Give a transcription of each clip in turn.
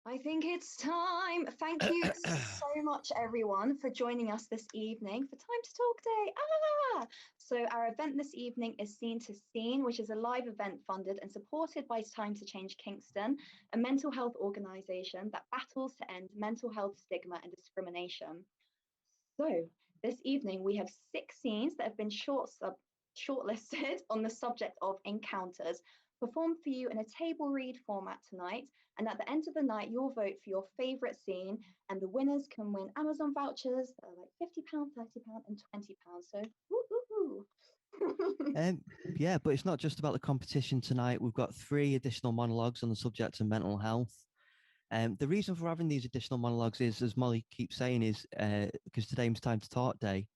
I think it's time. Thank you so much, everyone, for joining us this evening for Time to Talk Day. So our event this evening is Scene to Scene, which is a live event funded and supported by Time to Change Kingston, a mental health organisation that battles to end mental health stigma and discrimination. So this evening we have 6 scenes that have been shortlisted on the subject of encounters, performed for you in a table read format tonight. And at the end of the night, you'll vote for your favourite scene, and the winners can win Amazon vouchers that are like £50, £30, and £20. So, woo. Yeah, but it's not just about the competition tonight. We've got 3 additional monologues on the subject of mental health. The reason for having these additional monologues is, as Molly keeps saying, is because today's Time to Talk Day,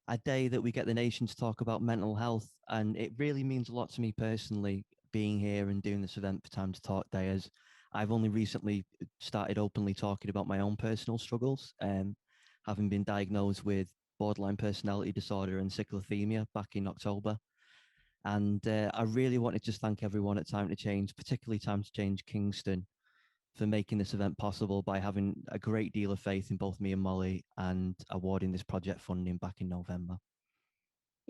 a day that we get the nation to talk about mental health. And it really means a lot to me personally, being here and doing this event for Time to Talk Day, as I've only recently started openly talking about my own personal struggles, having been diagnosed with borderline personality disorder and cyclothymia back in October. And I really wanted to thank everyone at Time to Change, particularly Time to Change Kingston, for making this event possible by having a great deal of faith in both me and Molly and awarding this project funding back in November.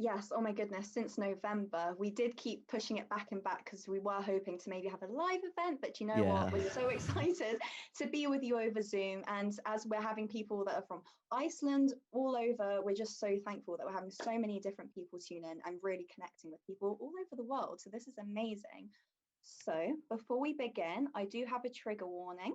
Yes, oh my goodness, since November, we did keep pushing it back and back because we were hoping to maybe have a live event, but you know what? We're so excited to be with you over Zoom. And as we're having people that are from Iceland all over, we're just so thankful that we're having so many different people tune in and really connecting with people all over the world. So this is amazing. So before we begin, I do have a trigger warning.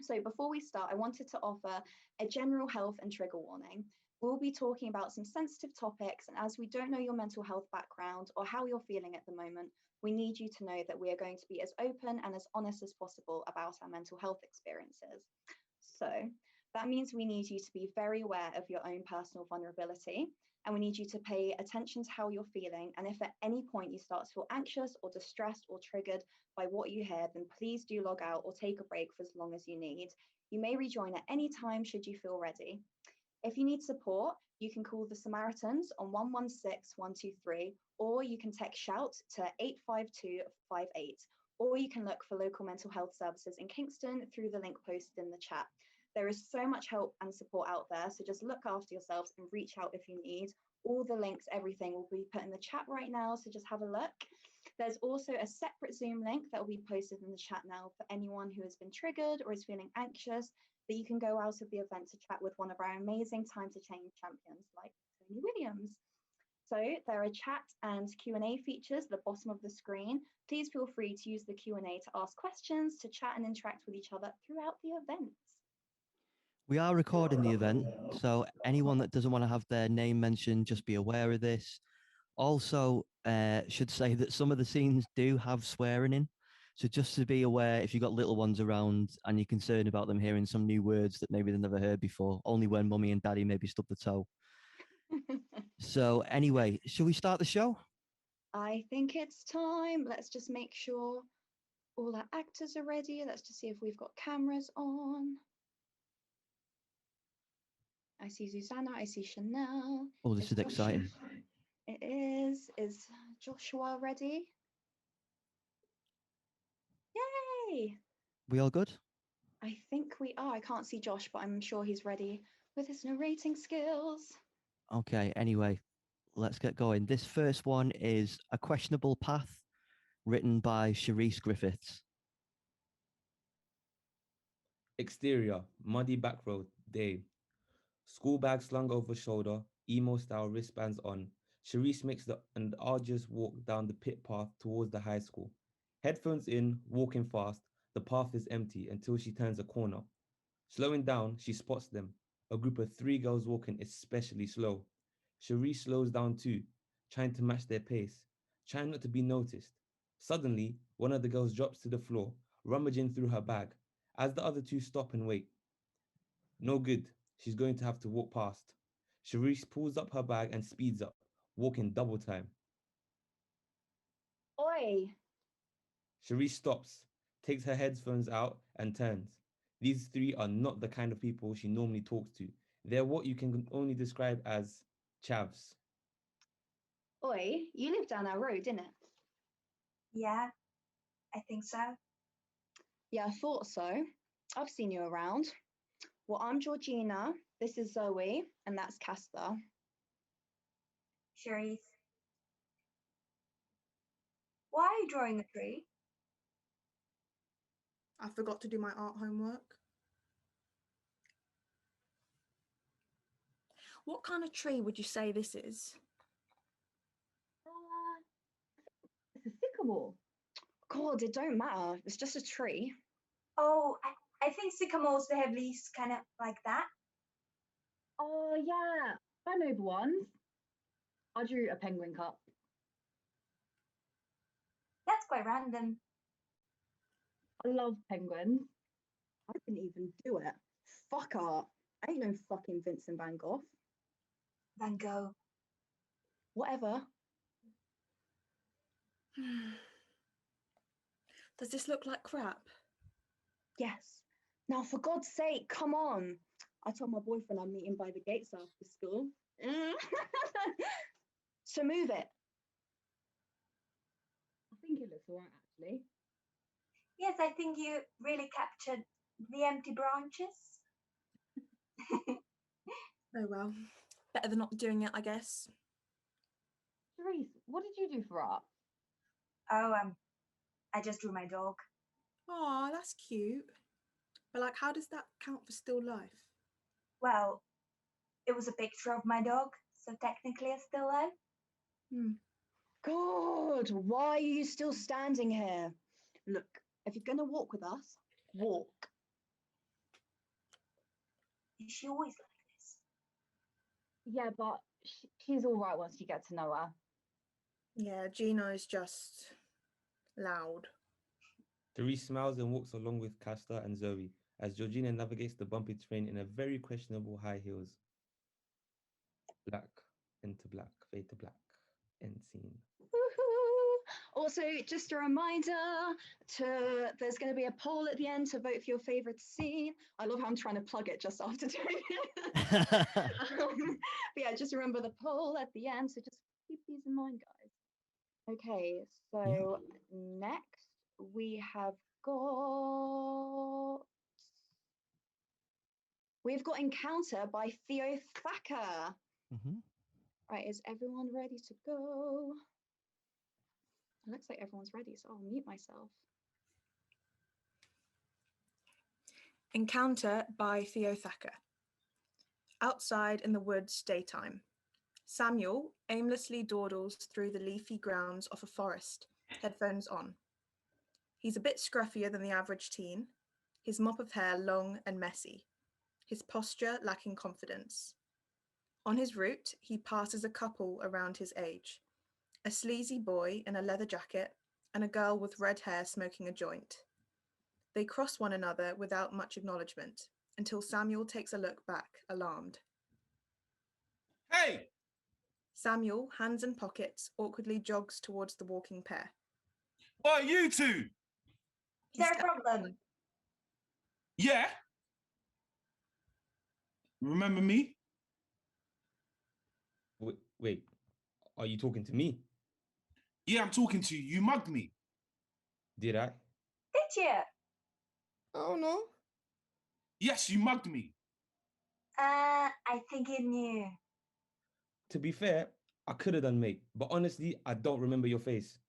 So before we start, I wanted to offer a general health and trigger warning. We'll be talking about some sensitive topics, and as we don't know your mental health background or how you're feeling at the moment, we need you to know that we are going to be as open and as honest as possible about our mental health experiences. So that means we need you to be very aware of your own personal vulnerability, and we need you to pay attention to how you're feeling. And if at any point you start to feel anxious or distressed or triggered by what you hear, then please do log out or take a break for as long as you need. You may rejoin at any time should you feel ready. If you need support, you can call the Samaritans on 116 123, or you can text shout to 85258, or you can look for local mental health services in Kingston through the link posted in the chat. There is so much help and support out there, so just look after yourselves and reach out if you need. All the links, everything will be put in the chat right now, so just have a look. There's also a separate Zoom link that will be posted in the chat now for anyone who has been triggered or is feeling anxious, that you can go out of the event to chat with one of our amazing Time to Change champions like Tony Williams. So there are chat and Q&A features at the bottom of the screen. Please feel free to use the Q&A to ask questions, to chat and interact with each other throughout the event. We are recording the event, so anyone that doesn't want to have their name mentioned, just be aware of this. Also, should say that some of the scenes do have swearing in. So just to be aware, if you've got little ones around and you're concerned about them hearing some new words that maybe they've never heard before, only when mummy and daddy maybe stub the toe. So anyway, shall we start the show? I think it's time. Let's just make sure all our actors are ready. Let's just see if we've got cameras on. I see Susanna, I see Chanel. Oh, this is exciting. It is. Is Joshua ready? Yay! We all good? I think we are. I can't see Josh, but I'm sure he's ready with his narrating skills. Okay, anyway, let's get going. This first one is A Questionable Path, written by Sharice Griffiths. Exterior, muddy back road, day. School bag slung over shoulder, emo-style wristbands on. Sharice makes an arduous walk down the pit path towards the high school. Headphones in, walking fast, the path is empty until she turns a corner. Slowing down, she spots them, a group of 3 girls walking especially slow. Sharice slows down too, trying to match their pace, trying not to be noticed. Suddenly, one of the girls drops to the floor, rummaging through her bag, as the other 2 stop and wait. No good. She's going to have to walk past. Sharice pulls up her bag and speeds up, walking double time. Oi! Sharice stops, takes her headphones out and turns. These 3 are not the kind of people she normally talks to. They're what you can only describe as chavs. Oi, you live down our road, innit? Yeah, I think so. Yeah, I thought so. I've seen you around. Well, I'm Georgina, this is Zoe, and that's Casper. Cherise. Why are you drawing a tree? I forgot to do my art homework. What kind of tree would you say this is? It's a sycamore. God, it don't matter. It's just a tree. Oh, I think sycamores, they have leaves kind of like that. Oh, yeah. I know the ones. I drew a penguin cup. That's quite random. I love penguins. I didn't even do it. Fuck art. I ain't no fucking Vincent van Gogh. Van Gogh. Whatever. Does this look like crap? Yes. Now, for God's sake, come on. I told my boyfriend I'm meeting by the gates after school. So move it. I think it looks all right, actually. Yes, I think you really captured the empty branches. Oh well, better than not doing it, I guess. Therese, what did you do for art? Oh, I just drew my dog. Oh, that's cute. But like, how does that count for still life? Well, it was a picture of my dog, so technically a still life. God, why are you still standing here? Look, if you're going to walk with us, walk. Is she always like this? Yeah, but she's all right once you get to know her. Yeah, Gino's just loud. Therese smiles and walks along with Castor and Zoe as Georgina navigates the bumpy terrain in a very questionable high heels. Black into black, fade to black, end scene. Also, just a reminder there's going to be a poll at the end to vote for your favorite scene. I love how I'm trying to plug it just after doing it. But yeah, just remember the poll at the end. So just keep these in mind, guys. Okay, so next we've got Encounter by Theo Thacker. Right, is everyone ready to go? It looks like everyone's ready, so I'll mute myself. Encounter by Theo Thacker. Outside in the woods, daytime. Samuel aimlessly dawdles through the leafy grounds of a forest, headphones on. He's a bit scruffier than the average teen, his mop of hair long and messy, his posture lacking confidence. On his route, he passes a couple around his age, a sleazy boy in a leather jacket and a girl with red hair smoking a joint. They cross one another without much acknowledgement until Samuel takes a look back, alarmed. Hey! Samuel, hands in pockets, awkwardly jogs towards the walking pair. What are you two? Is there a problem? Yeah? Remember me? Wait, are you talking to me? Yeah, I'm talking to you. You mugged me. Did I? Did you? Oh no. Yes, you mugged me. I think you knew. To be fair, I could have done, mate. But honestly, I don't remember your face.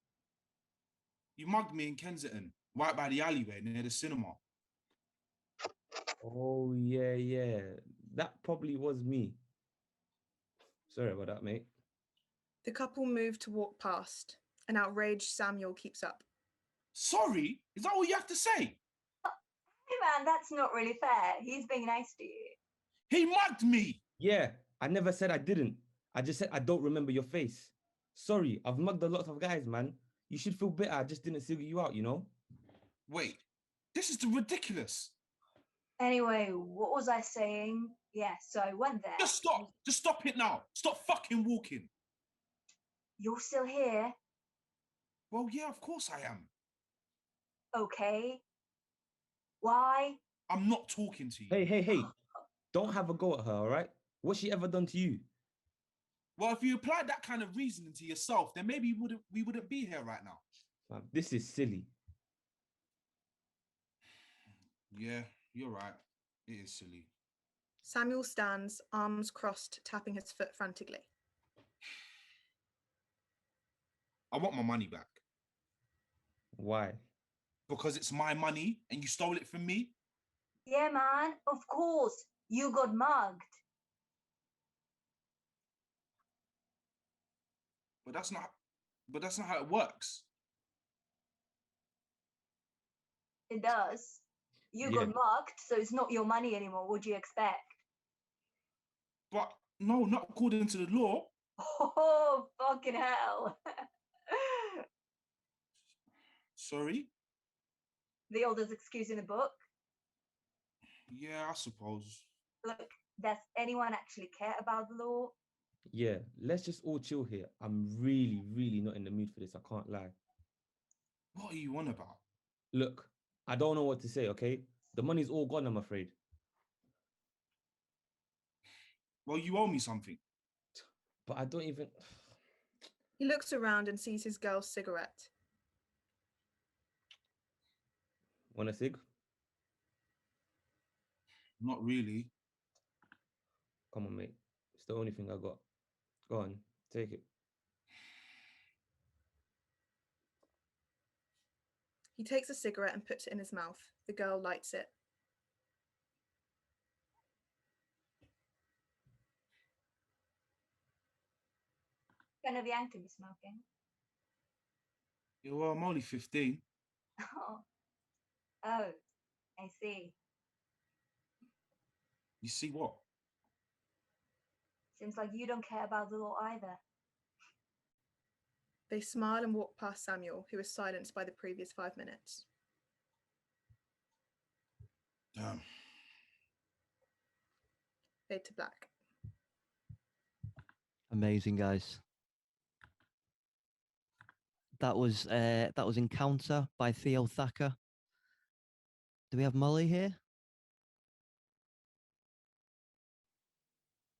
You mugged me in Kensington, right by the alleyway near the cinema. Oh, yeah. That probably was me. Sorry about that, mate. The couple move to walk past. An outraged Samuel keeps up. Sorry? Is that all you have to say? Hey man, that's not really fair. He's being nice to you. He mugged me! Yeah, I never said I didn't. I just said I don't remember your face. Sorry, I've mugged a lot of guys, man. You should feel bitter. I just didn't single you out, you know? Wait, this is ridiculous. Anyway, what was I saying? Yeah, so I went there. Just stop. Just stop it now. Stop fucking walking. You're still here? Well, yeah, of course I am. Okay. Why? I'm not talking to you. Hey. Don't have a go at her, all right? What's she ever done to you? Well, if you applied that kind of reasoning to yourself, then maybe we wouldn't be here right now. Man, this is silly. Yeah, You're right. It is silly. Samuel stands, arms crossed, tapping his foot frantically. I want my money back. Why? Because it's my money and you stole it from me? Yeah, man, of course. You got mugged. But that's not how it works. It does. You Yeah. got mugged, so it's not your money anymore. What do you expect? But no, not according to the law. Oh, fucking hell. Sorry? The oldest excuse in the book. Yeah, I suppose. Look, does anyone actually care about the law? Yeah, let's just all chill here. I'm really, really not in the mood for this. I can't lie. What are you on about? Look, I don't know what to say, okay? The money's all gone, I'm afraid. Well, you owe me something. But I don't even... He looks around and sees his girl's cigarette. Want a cig? Not really. Come on, mate. It's the only thing I got. Go on, take it. He takes a cigarette and puts it in his mouth. The girl lights it. Kind of young to be smoking. Yeah, well, I'm only 15. Oh, I see. You see what? Seems like you don't care about the law either. They smile and walk past Samuel, who is silenced by the previous 5 minutes. Damn. Fade to black. Amazing, guys. That was Encounter by Theo Thacker. Do we have Molly here?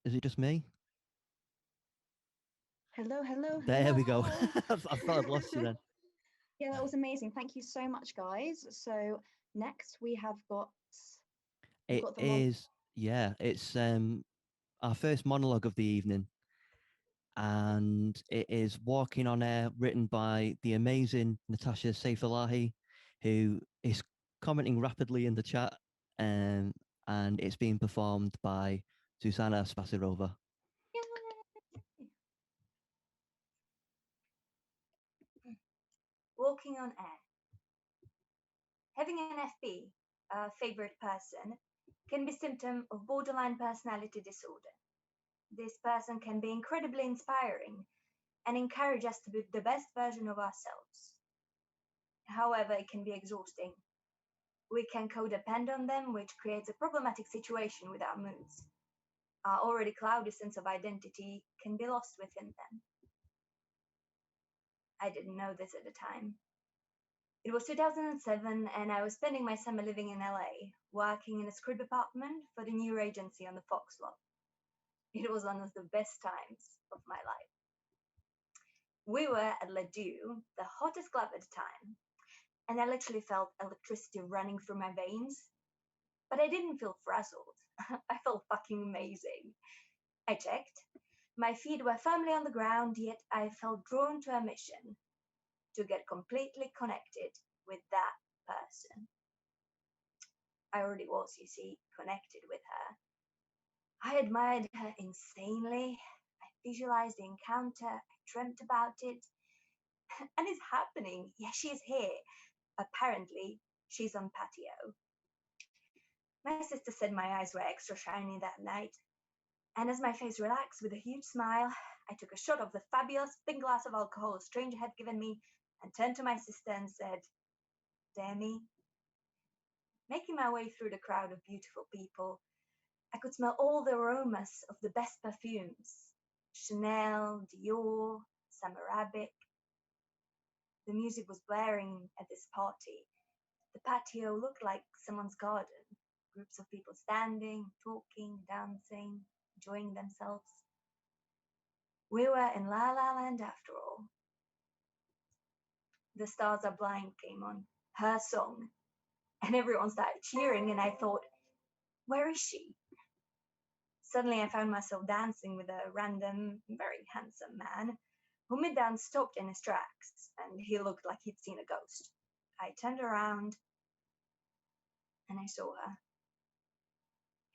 Is it just me? Hello, hello. There we go. hello. I thought I'd lost you then. Yeah, that was amazing. Thank you so much, guys. So next we have got... It is, yeah, it's our first monologue of the evening. And it is Walking on Air, written by the amazing Natasha Saifulahi, who is commenting rapidly in the chat. And it's being performed by Susanna Spasirova. Walking on air. Having an FP, a favorite person, can be a symptom of borderline personality disorder. This person can be incredibly inspiring and encourage us to be the best version of ourselves. However, it can be exhausting. We can codepend on them, which creates a problematic situation with our moods. Our already cloudy sense of identity can be lost within them. I didn't know this at the time. It was 2007, and I was spending my summer living in LA, working in a script apartment for the new agency on the Fox lot. It was one of the best times of my life. We were at La Deux, the hottest club at the time, and I literally felt electricity running through my veins. But I didn't feel frazzled. I felt fucking amazing. I checked. My feet were firmly on the ground, yet I felt drawn to a mission: to get completely connected with that person. I already was, you see, connected with her. I admired her insanely. I visualized the encounter. I dreamt about it. And it's happening. Yeah, she's here. Apparently, she's on patio. My sister said my eyes were extra shiny that night. And as my face relaxed with a huge smile, I took a shot of the fabulous thin glass of alcohol a stranger had given me and turned to my sister and said, "Demi." Making my way through the crowd of beautiful people, I could smell all the aromas of the best perfumes: Chanel, Dior, Summer Arabic. The music was blaring at this party. The patio looked like someone's garden. Groups of people standing, talking, dancing, enjoying themselves. We were in La La Land after all. The Stars Are Blind came on, her song. and everyone started cheering, and I thought, where is she? Suddenly I found myself dancing with a random, very handsome man who mid-dance stopped in his tracks, and he looked like he'd seen a ghost. I turned around and I saw her.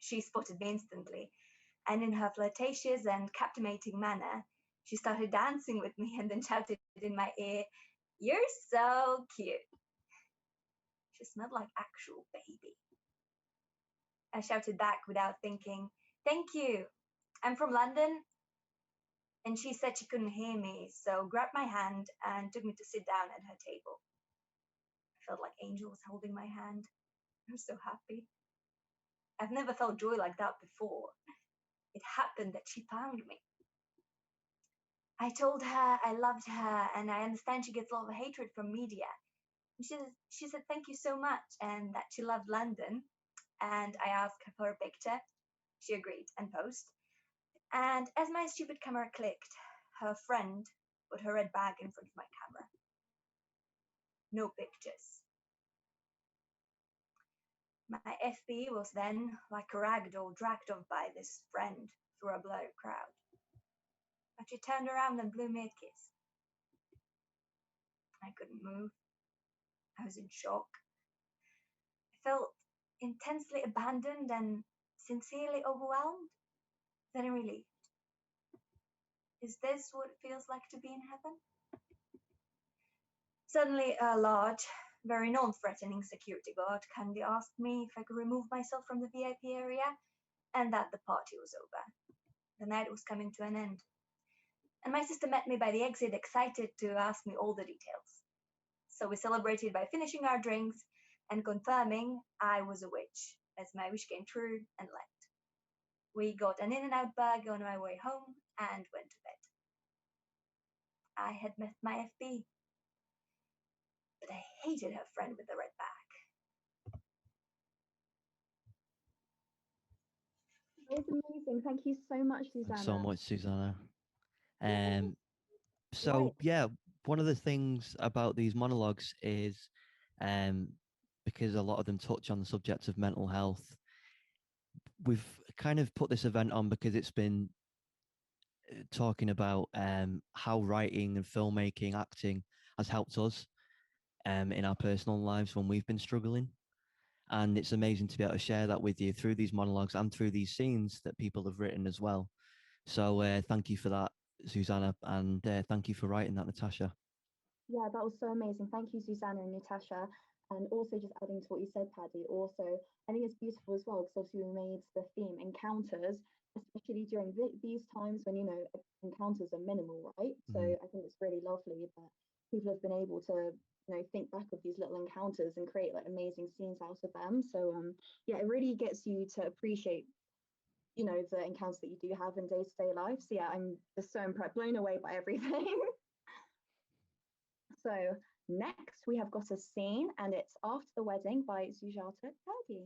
She spotted me instantly, and in her flirtatious and captivating manner, she started dancing with me and then shouted in my ear, "You're so cute." She smelled like actual baby. I shouted back without thinking, "Thank you. I'm from London." And she said she couldn't hear me, so grabbed my hand and took me to sit down at her table. I felt like Angel was holding my hand. I was so happy. I've never felt joy like that before. It happened that she found me. I told her I loved her, and I understand she gets a lot of hatred from media. She said thank you so much, and that she loved London. And I asked her for a picture. She agreed and posed. And as my stupid camera clicked, her friend put her red bag in front of my camera. No pictures. My FB was then like a ragdoll dragged off by this friend through a blurry crowd. But she turned around and blew me a kiss. I couldn't move. I was in shock. I felt intensely abandoned and sincerely overwhelmed, then relieved. Is this what it feels like to be in heaven? Suddenly, a large, very non-threatening security guard kindly asked me if I could remove myself from the VIP area, and that the party was over. The night was coming to an end. And my sister met me by the exit, excited to ask me all the details. So we celebrated by finishing our drinks and confirming I was a witch, as my wish came true and left. We got an In-N-Out burger on my way home and went to bed. I had met my FB, but I hated her friend with the red bag. That was amazing. Thank you so much, Susanna. Thanks so much, Susanna. So yeah, one of the things about these monologues is because a lot of them touch on the subject of mental health, we've kind of put this event on because it's been talking about how writing and filmmaking, acting has helped us in our personal lives when we've been struggling. And it's amazing to be able to share that with you through these monologues and through these scenes that people have written as well. So thank you for that, Susanna, and thank you for writing that, Natasha. Yeah, that was so amazing. Thank you, Susanna and Natasha. And also just adding to what you said, Paddy, also, I think it's beautiful as well, because obviously we made the theme encounters, especially during these times when, you know, encounters are minimal, right? So I think it's really lovely that people have been able to, you know, think back of these little encounters and create like amazing scenes out of them. So yeah, it really gets you to appreciate, you know, the encounters that you do have in day-to-day life. So yeah, I'm just so impressed, blown away by everything. So next we have got a scene, and it's After the Wedding by Sujata Purdy.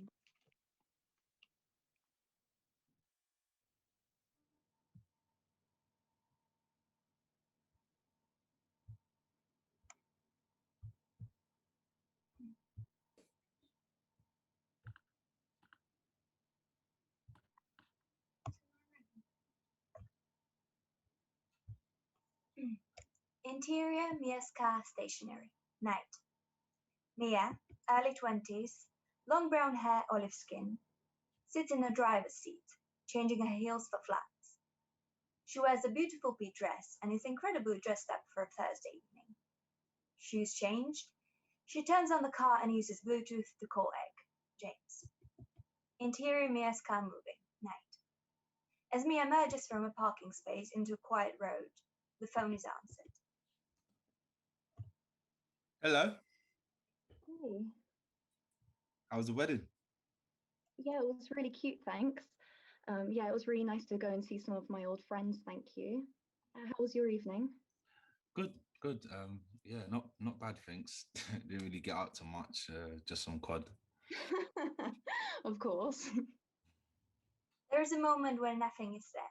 Interior Mia's car stationery. Night. Mia, early 20s, long brown hair, olive skin, sits in a driver's seat, changing her heels for flats. She wears a beautiful pea dress and is incredibly dressed up for a Thursday evening. Shoes changed. She turns on the car and uses Bluetooth to call Egg, James. Interior Mia's car moving. Night. As Mia emerges from a parking space into a quiet road, the phone is answered. Hello. Hey. How was the wedding? Yeah, it was really cute, thanks. Yeah, it was really nice to go and see some of my old friends, thank you. How was your evening? Good. Yeah, not bad, thanks. Didn't really get out too much, just some COD. Of course. There is a moment where nothing is said.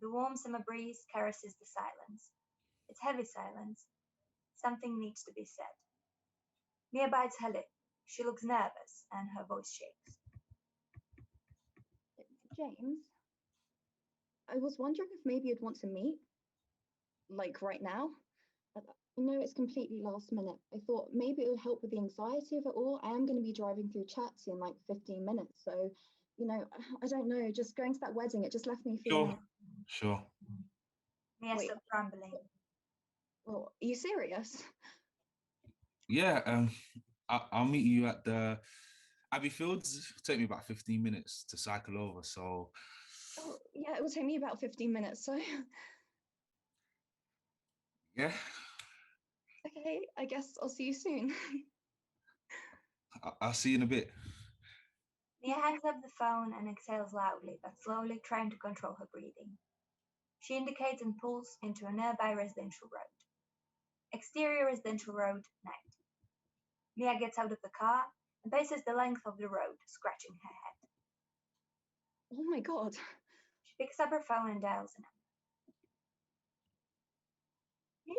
The warm summer breeze caresses the silence. It's heavy silence. Something needs to be said. Mia bites her lip. She looks nervous and her voice shakes. James, I was wondering if maybe you'd want to meet, like right now. I know it's completely last minute. I thought maybe it would help with the anxiety of it all. I am going to be driving through Chatsey in like 15 minutes. So, I don't know, just going to that wedding, it just left me feeling. Sure. Mia stopped rambling. Well, are you serious? Yeah, I'll meet you at the Abbey Fields. It'll take me about 15 minutes to cycle over. So, Oh, yeah, it will take me about 15 minutes. So, yeah, okay, I guess I'll see you soon. I'll see you in a bit. Mia hangs up the phone and exhales loudly, but slowly, trying to control her breathing. She indicates and pulls into a nearby residential road. Exterior residential road, night. Mia gets out of the car and paces the length of the road, scratching her head. Oh my God. She picks up her phone and dials a number. Hey,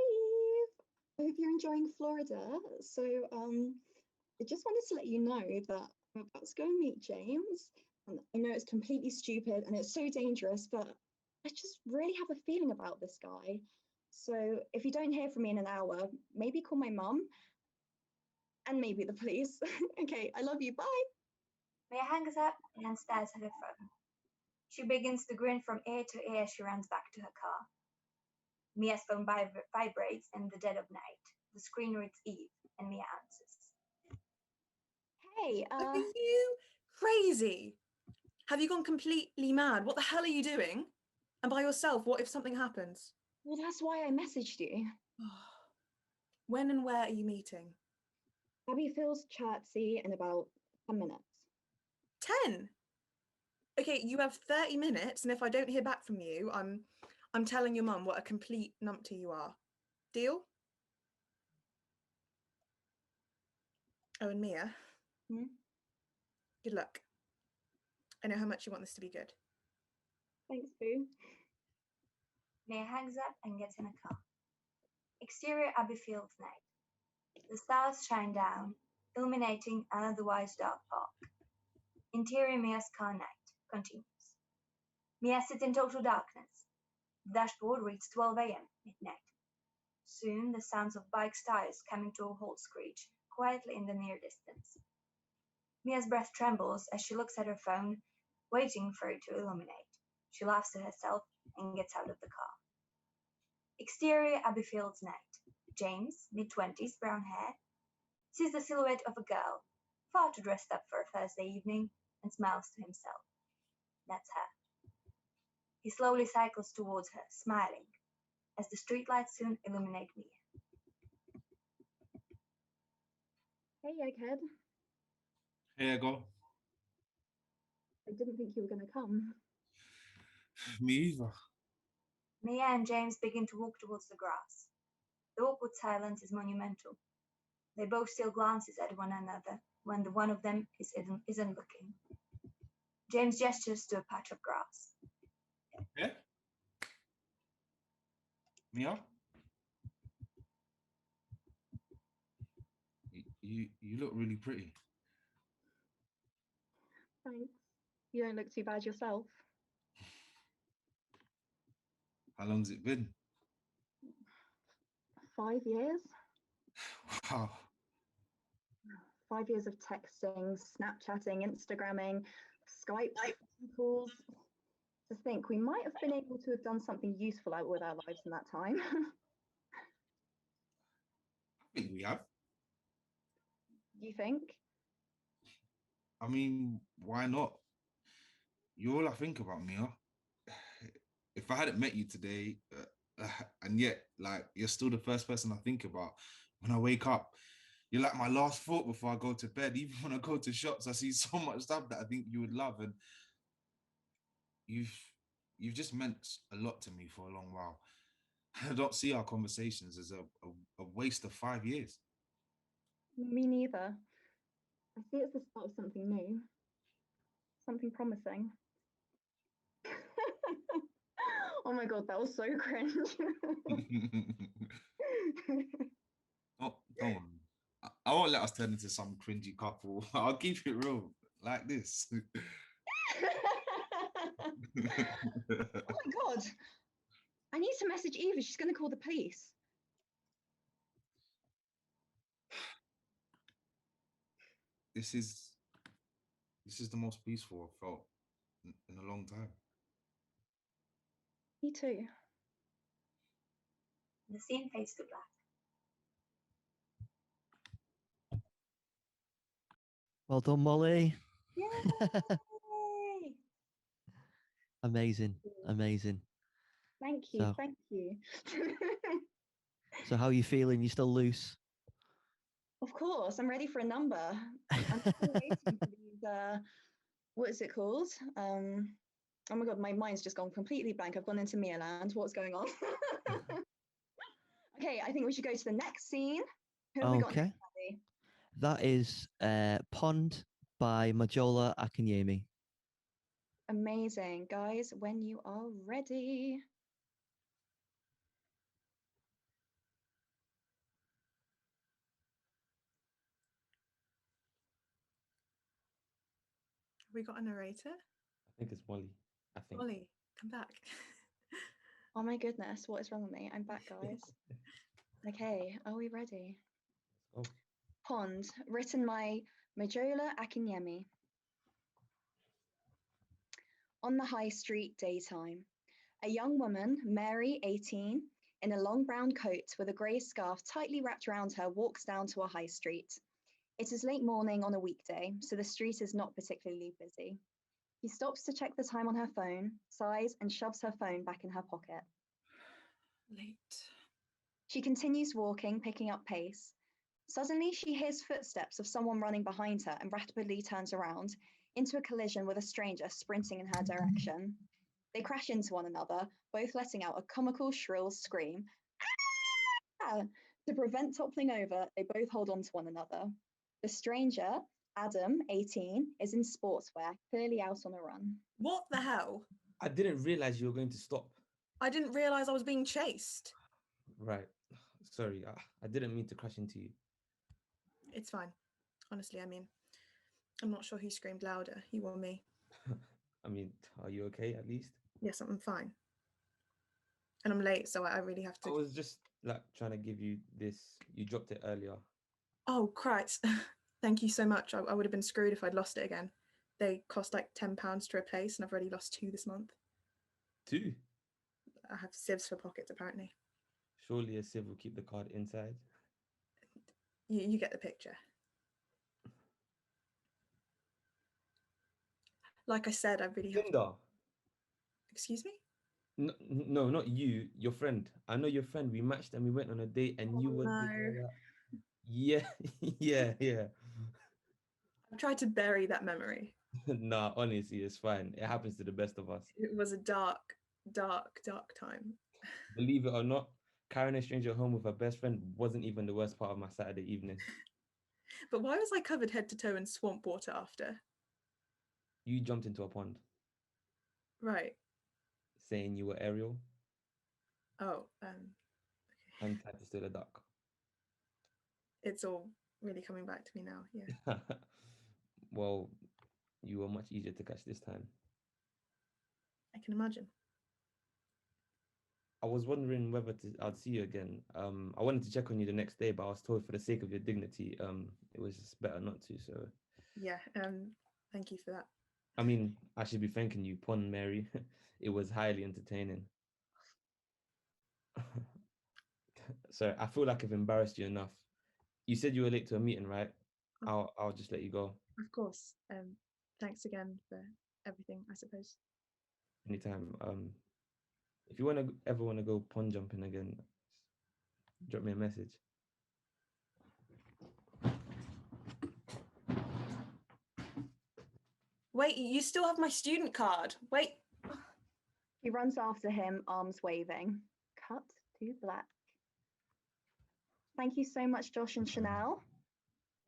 I hope you're enjoying Florida. So, I just wanted to let you know that I'm about to go and meet James. And I know it's completely stupid and it's so dangerous, but I just really have a feeling about this guy. So if you don't hear from me in an hour, maybe call my mum and maybe the police. Okay, I love you. Bye. Mia hangs up and stares at her phone. She begins to grin from ear to ear as she runs back to her car. Mia's phone vibrates in the dead of night. The screen reads Eve, and Mia answers. Hey, Are you crazy? Have you gone completely mad? What the hell are you doing? And by yourself, what if something happens? Well, that's why I messaged you. When and where are you meeting? Abbey Fields, Chatsey in about 10 minutes. 10? Okay, you have 30 minutes, and if I don't hear back from you, I'm telling your mum what a complete numpty you are. Deal? Oh, and Mia. Good luck. I know how much you want this to be good. Thanks, Boo. Mia hangs up and gets in a car. Exterior Abbey Fields night. The stars shine down, illuminating an otherwise dark park. Interior Mia's car night continues. Mia sits in total darkness. The dashboard reads 12 a.m. midnight. Soon the sounds of bikes' tires coming to a halt screech quietly in the near distance. Mia's breath trembles as she looks at her phone, waiting for it to illuminate. She laughs to herself and gets out of the car. Exterior Abbey Fields night. James, mid-20s, brown hair, sees the silhouette of a girl, far too dressed up for a Thursday evening, and smiles to himself. That's her. He slowly cycles towards her, smiling, as the streetlights soon illuminate Mia. Hey, egghead. Here I go. I didn't think you were going to come. Me either. Mia and James begin to walk towards the grass. The awkward silence is monumental. They both steal glances at one another when the one of them isn't looking. James gestures to a patch of grass. Yeah? Mia? You look really pretty. Thanks. You don't look too bad yourself. How long's it been? 5 years. Wow. 5 years of texting, Snapchatting, Instagramming, Skype calls. To think we might have been able to have done something useful out with our lives in that time. I think we have. You think? I mean, why not? You're all I think about, Mia. If I hadn't met you today, and yet, like, you're still the first person I think about when I wake up. You're like my last thought before I go to bed. Even when I go to shops, I see so much stuff that I think you would love, and you've just meant a lot to me for a long while. I don't see our conversations as a waste of 5 years. Me neither. I see it's the start of something new, something promising. Oh my God, that was so cringe. Oh, don't worry. I won't let us turn into some cringy couple. I'll keep it real like this. Oh my God. I need to message Eva. She's going to call the police. This is the most peaceful I've felt in a long time. Me too. The scene fades to black. Well done, Molly. Yay! Amazing. Thank you. So- Thank you. So how are you feeling? You still loose? Of course, I'm ready for a number. I'm still waiting for these. What is it called? Oh my God, my mind's just gone completely blank. I've gone into Mia land. What's going on? Okay, I think we should go to the next scene. Who have we got next, Abby? That is Pond by Majola Akinyemi. Amazing, guys. When you are ready. Have we got a narrator? I think it's Molly. I think. Molly, come back. Oh my goodness, what is wrong with me? I'm back, guys. Okay, are we ready? Let's go. Pond, written by Majola Akinyemi. On the high street, daytime. A young woman, Mary, 18, in a long brown coat with a grey scarf tightly wrapped around her, walks down to a high street. It is late morning on a weekday, so the street is not particularly busy. She stops to check the time on her phone, sighs, and shoves her phone back in her pocket. Late. She continues walking, picking up pace. Suddenly, she hears footsteps of someone running behind her and rapidly turns around into a collision with a stranger sprinting in her direction. They crash into one another, both letting out a comical, shrill scream. Ah! To prevent toppling over, they both hold on to one another. The stranger, Adam, 18, is in sportswear, clearly out on a run. What the hell? I didn't realize you were going to stop. I didn't realize I was being chased. Right. Sorry, I didn't mean to crash into you. It's fine. Honestly, I mean, I'm not sure who screamed louder, you or me. I mean, are you okay at least? Yes, I'm fine. And I'm late, so I really have I to. was just like trying to give you this. You dropped it earlier. Oh, Christ. Thank you so much. I would have been screwed if I'd lost it again. They cost like £10 to replace, and I've already lost 2 this month. 2? I have sieves for pockets, apparently. Surely a sieve will keep the card inside. You get the picture. Like I said, I really have. Linda. Excuse me? No, not you. Your friend. I know your friend. We matched and we went on a date, and you were no. there. Yeah, yeah. I've tried to bury that memory. Nah, honestly, it's fine. It happens to the best of us. It was a dark time. Believe it or not, carrying a stranger home with her best friend wasn't even the worst part of my Saturday evening. But why was I covered head to toe in swamp water after? You jumped into a pond. Right. Saying you were Ariel. Oh, And tried to steal a duck. It's all really coming back to me now. Yeah. Well, you were much easier to catch this time. I can imagine. I was wondering whether I'd see you again. I wanted to check on you the next day, but I was told for the sake of your dignity, it was just better not to. So yeah, thank you for that. I mean, I should be thanking you, Pon Mary. It was highly entertaining. Sorry, I feel like I've embarrassed you enough. You said you were late to a meeting, right? I'll just let you go. Of course. Thanks again for everything, I suppose. Anytime. If you ever want to go pond jumping again, drop me a message. Wait, you still have my student card. Wait. He runs after him, arms waving. Cut to black. Thank you so much, Josh and Chanel.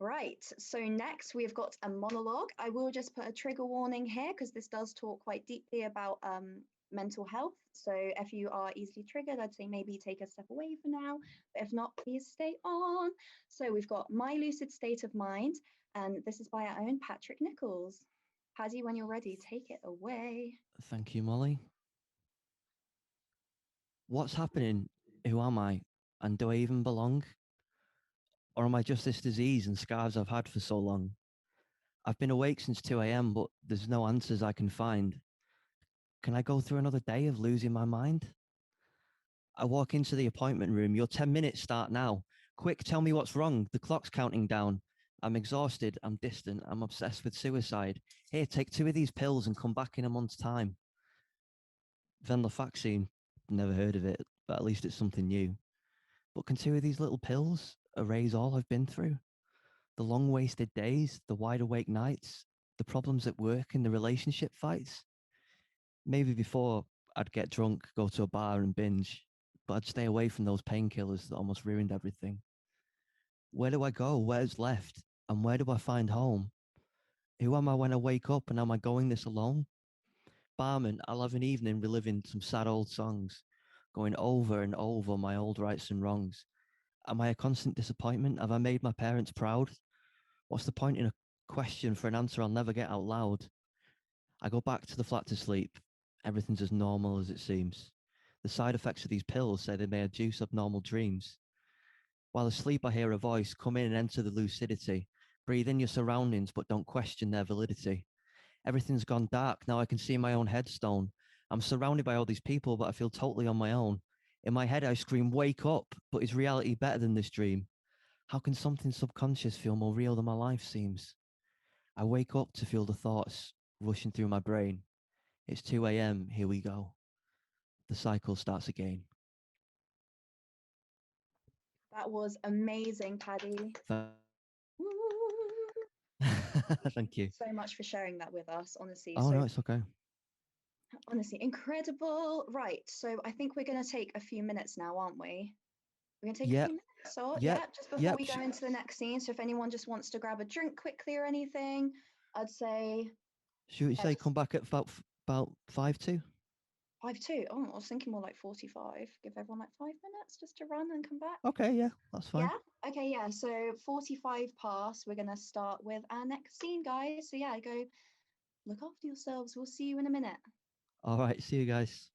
Right, so next we've got a monologue. I will just put a trigger warning here because this does talk quite deeply about mental health. So if you are easily triggered, I'd say maybe take a step away for now. But if not, please stay on. So we've got My Lucid State of Mind, and this is by our own Patrick Nicholls. Paddy, when you're ready, take it away. Thank you, Molly. What's happening? Who am I? And do I even belong? Or am I just this disease and scars I've had for so long? I've been awake since 2 a.m., but there's no answers I can find. Can I go through another day of losing my mind? I walk into the appointment room. Your 10 minutes start now. Quick, tell me what's wrong. The clock's counting down. I'm exhausted. I'm distant. I'm obsessed with suicide. Here, take 2 of these pills and come back in a month's time. Venlafaxine. Never heard of it, but at least it's something new. But can 2 of these little pills erase all I've been through? The long wasted days, the wide awake nights, the problems at work and the relationship fights. Maybe before I'd get drunk, go to a bar and binge, but I'd stay away from those painkillers that almost ruined everything. Where do I go? Where's left? And where do I find home? Who am I when I wake up, and am I going this alone? Barman, I'll have an evening reliving some sad old songs, going over and over my old rights and wrongs. Am I a constant disappointment? Have I made my parents proud? What's the point in a question for an answer I'll never get out loud? I go back to the flat to sleep. Everything's as normal as it seems. The side effects of these pills say they may induce abnormal dreams. While asleep, I hear a voice, come in and enter the lucidity. Breathe in your surroundings, but don't question their validity. Everything's gone dark. Now I can see my own headstone. I'm surrounded by all these people, but I feel totally on my own. In my head, I scream, wake up, but is reality better than this dream? How can something subconscious feel more real than my life seems? I wake up to feel the thoughts rushing through my brain. It's 2 a.m. Here we go. The cycle starts again. That was amazing, Paddy. Thank you. So much for sharing that with us, honestly. Oh, no, it's okay. Honestly, incredible. Right. So I think we're going to take a few minutes now, aren't we? We're going to take a few minutes, or just before we go into the next scene. So if anyone just wants to grab a drink quickly or anything, I'd say. Should we say come back at about 5:02? 5:02. Oh, I was thinking more like 45. Give everyone like 5 minutes just to run and come back. Okay, yeah, that's fine. Yeah. Okay, yeah. So 45 past. We're going to start with our next scene, guys. So yeah, go look after yourselves. We'll see you in a minute. All right, see you guys.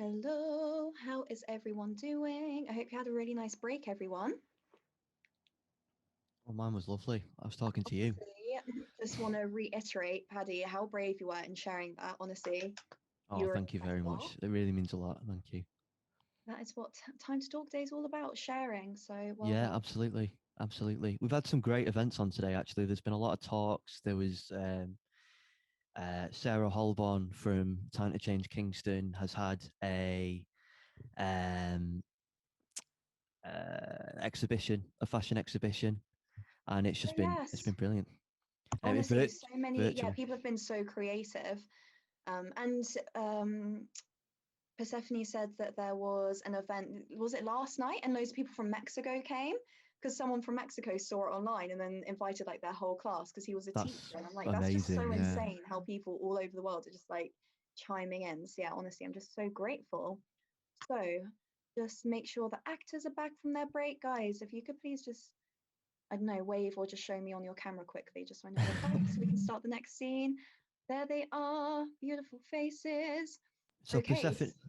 Hello, how is everyone doing? I hope you had a really nice break, everyone. Well, mine was lovely. I was talking to you. Just want to reiterate, Paddy, how brave you were in sharing that. Honestly, Oh, thank you very much. It really means a lot. Thank you. That is what Time to Talk Day is all about, sharing. So, well Yeah, done. absolutely. Absolutely. We've had some great events on today, actually. There's been a lot of talks. There was Sarah Holborn from Time to Change Kingston has had a exhibition, a fashion exhibition, and it's just been brilliant. Honestly, so many virtual. people have been so creative, and Persephone said that there was an event, was it last night, and loads of people from Mexico came because someone from Mexico saw it online and then invited like their whole class because he was a teacher, and I'm like, that's just so insane how people all over the world are just like chiming in. So yeah, honestly, I'm just so grateful. So just make sure the actors are back from their break, guys. If you could please just, I don't know, wave or just show me on your camera quickly, just so I know they're back, so we can start the next scene. There they are, beautiful faces. So Okay.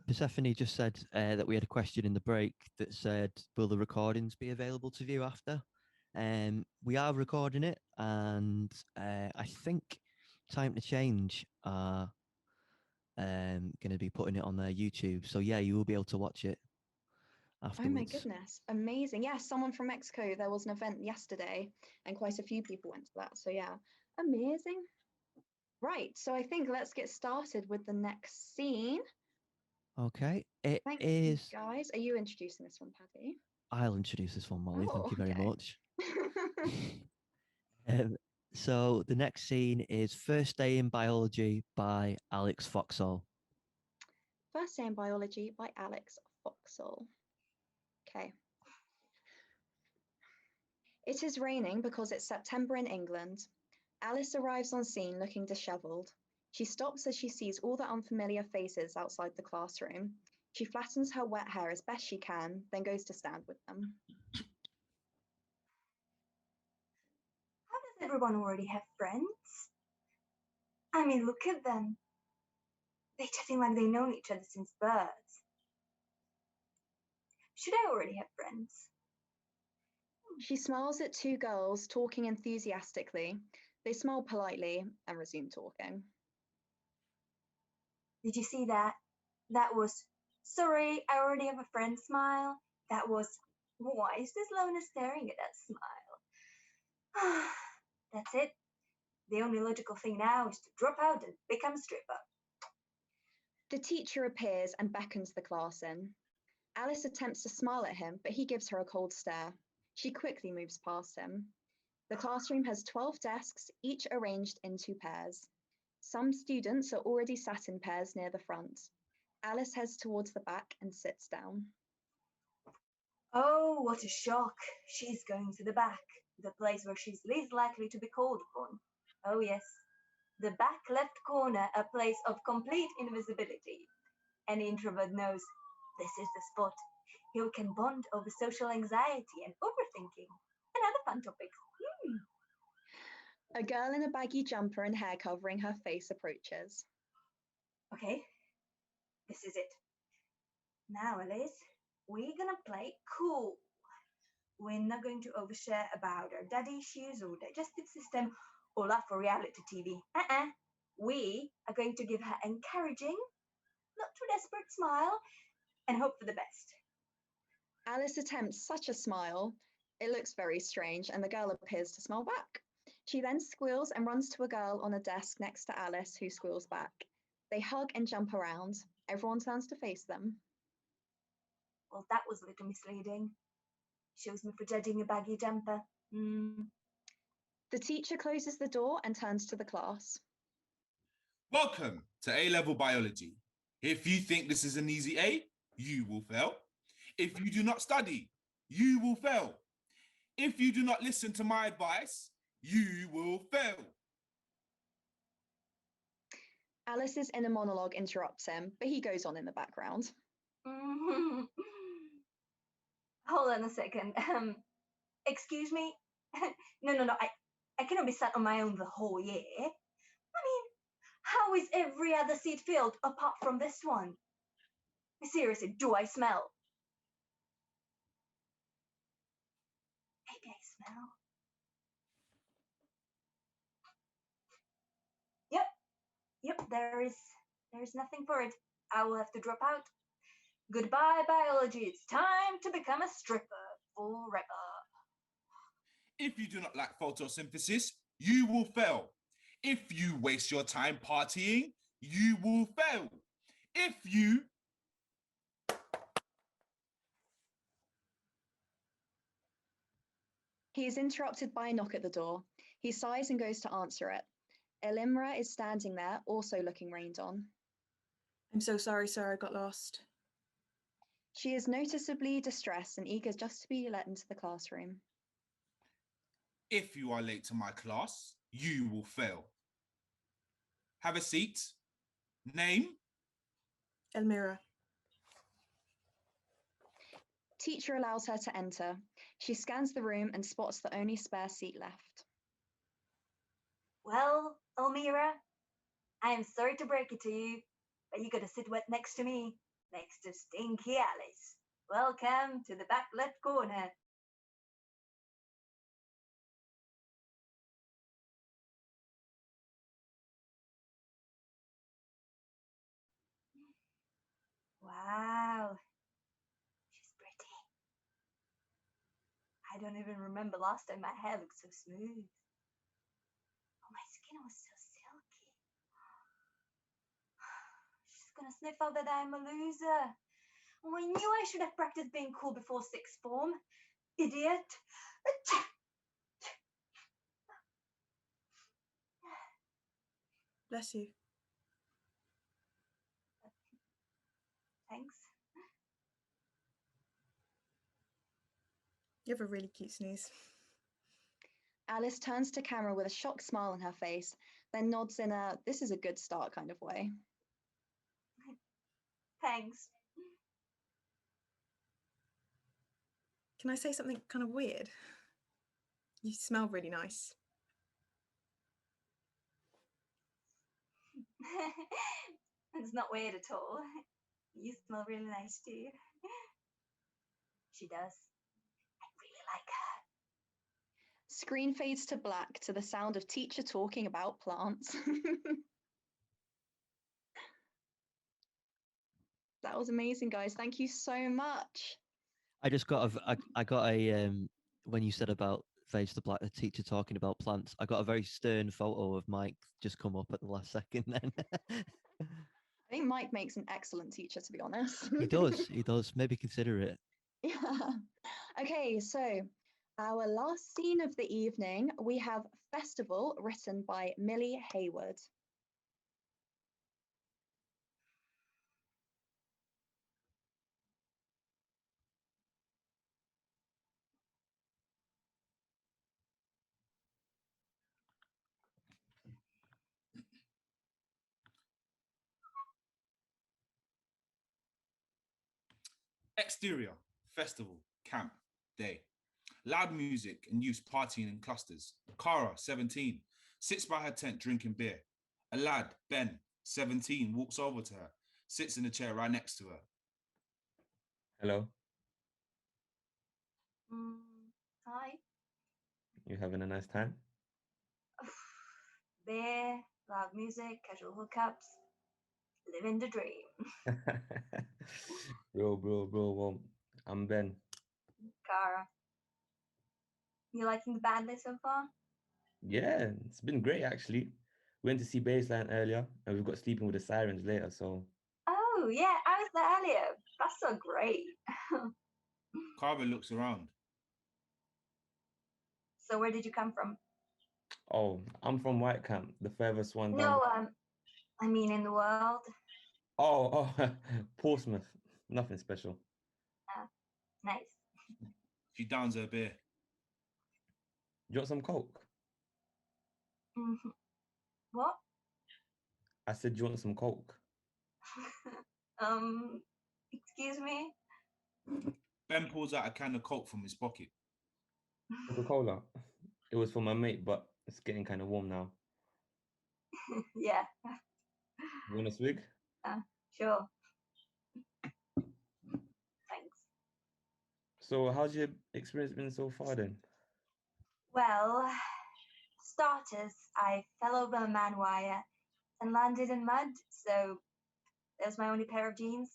Persephone just said that we had a question in the break that said, will the recordings be available to view after? We are recording it, and I think Time to Change are going to be putting it on their YouTube. So yeah, you will be able to watch it afterwards. Oh my goodness, amazing. Yeah, someone from Mexico, there was an event yesterday and quite a few people went to that. So yeah, amazing. Right, so I think let's get started with the next scene. Okay, Thank you, guys. Are you introducing this one, Paddy? I'll introduce this one, Molly. Thank you very much. So the next scene is First Day in Biology by Alex Foxall. First Day in Biology by Alex Foxall. Okay. It is raining because it's September in England. Alice arrives on scene looking dishevelled. She stops as she sees all the unfamiliar faces outside the classroom. She flattens her wet hair as best she can, then goes to stand with them. How does everyone already have friends? I mean, look at them. They just seem like they've known each other since birth. Should I already have friends? She smiles at two girls talking enthusiastically. They smile politely and resume talking. Did you see that? That was, sorry, I already have a friend smile. That was, why is this Lona staring at that smile? That's it. The only logical thing now is to drop out and become a stripper. The teacher appears and beckons the class in. Alice attempts to smile at him, but he gives her a cold stare. She quickly moves past him. The classroom has 12 desks, each arranged in 2 pairs. Some students are already sat in pairs near the front. Alice heads towards the back and sits down. Oh, what a shock. She's going to the back, the place where she's least likely to be called upon. Oh, yes. The back left corner, a place of complete invisibility. Any introvert knows this is the spot. Here we can bond over social anxiety and overthinking and other fun topics. A girl in a baggy jumper and hair covering her face approaches. Okay, this is it. Now, Alice, we're gonna play cool. We're not going to overshare about our daddy issues or digestive system or love for reality TV. We are going to give her encouraging, not too desperate smile and hope for the best. Alice attempts such a smile. It looks very strange, and the girl appears to smile back. She then squeals and runs to a girl on a desk next to Alice, who squeals back. They hug and jump around. Everyone turns to face them. Well, that was a little misleading. Shows me for judging a baggy jumper. The teacher closes the door and turns to the class. Welcome to A-Level Biology. If you think this is an easy A, you will fail. If you do not study, you will fail. If you do not listen to my advice, you will fail. Alice's inner monologue interrupts him, but he goes on in the background. Hold on a second. Excuse me? No. I cannot be sat on my own the whole year. I mean, how is every other seat filled apart from this one? Seriously, do I smell? Maybe I smell. Yep, there's nothing for it. I will have to drop out. Goodbye, biology. It's time to become a stripper forever. If you do not like photosynthesis, you will fail. If you waste your time partying, you will fail. If you... He is interrupted by a knock at the door. He sighs and goes to answer it. Elimra is standing there, also looking rained on. I'm so sorry, sir, I got lost. She is noticeably distressed and eager just to be let into the classroom. If you are late to my class, you will fail. Have a seat. Name? Elmira. Teacher allows her to enter. She scans the room and spots the only spare seat left. Well, Elmira, I am sorry to break it to you, but you gotta sit next to me, next to Stinky Alice. Welcome to the back left corner. Wow, she's pretty. I don't even remember last time my hair looked so smooth. Oh, my skin was so silky. She's gonna sniff out that I'm a loser. Oh, I knew I should have practiced being cool before sixth form. Idiot. Bless you. Thanks. You have a really cute sneeze. Alice turns to camera with a shocked smile on her face, then nods in a "this is a good start" kind of way. Thanks. Can I say something kind of weird? You smell really nice. It's not weird at all. You smell really nice too. She does. I really like her. Screen fades to black to the sound of teacher talking about plants. That was amazing, guys. Thank you so much. I just got I got a when you said about face to black, the teacher talking about plants, I got a very stern photo of Mike just come up at the last second then. I think Mike makes an excellent teacher, to be honest. He does. Maybe consider it. Yeah. Okay, so our last scene of the evening, we have Festival, written by Millie Hayward. Exterior, festival, camp, day. Loud music and youths partying in clusters. Cara, 17, sits by her tent drinking beer. A lad, Ben, 17, walks over to her, sits in a chair right next to her. Hello, Hi. you having a nice time? Beer, loud music, casual hookups. Living the dream. Bro. Well, I'm Ben. Cara. You liking the bandit so far? Yeah, it's been great actually. Went to see Baseline earlier, and we've got Sleeping with the Sirens later. So Oh, yeah, I was there earlier. That's so great. Cara looks around. So where did you come from? oh, I'm from White Camp, the furthest one down. No, I mean in the world. Oh, Portsmouth. Nothing special. Nice. She downs her beer. Do you want some Coke? What? I said, do you want some Coke? Excuse me? Ben pulls out a can of Coke from his pocket. Coca-Cola. It was for my mate, but it's getting kind of warm now. Yeah, You want a swig? sure. So how's your experience been so far then? Well, starters, I fell over a man wire and landed in mud, so there's my only pair of jeans.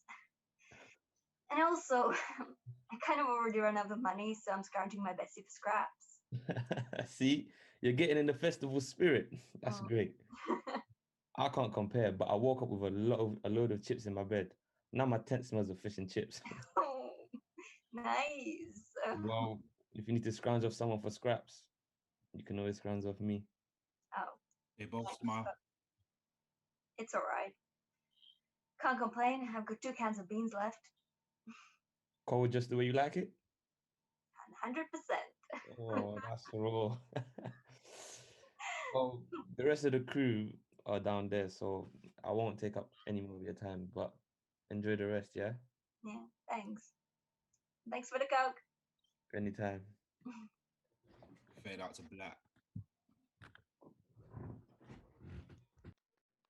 And also, I kind of already run out of money, so I'm scrounging my Betsy for scraps. See, you're getting in the festival spirit. That's Oh. great. I can't compare, but I woke up with a load of chips in my bed. Now my tent smells of fish and chips. Oh, nice. Well, if you need to scrounge off someone for scraps, you can always scrounge off me. Oh, They both thanks, smile. but it's all right. Can't complain. I've got 2 cans of beans left. Cold just the way you like it? 100%. Oh, that's raw. Well, the rest of the crew are down there, so I won't take up any more of your time, but enjoy the rest, yeah? Yeah, thanks. Thanks for the Coke. Anytime. Fade out to black.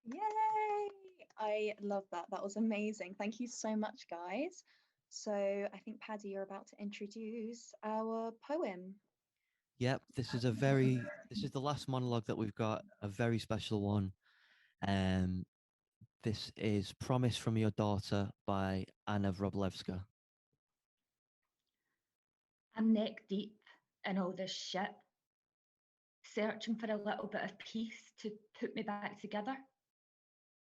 Yay! I love that. That was amazing. Thank you so much, guys. So I think, Paddy, you're about to introduce our poem. Yep, this is the last monologue that we've got, a very special one. This is Promise from Your Daughter by Anna Wroblewska. I'm neck deep in all this shit, searching for a little bit of peace to put me back together,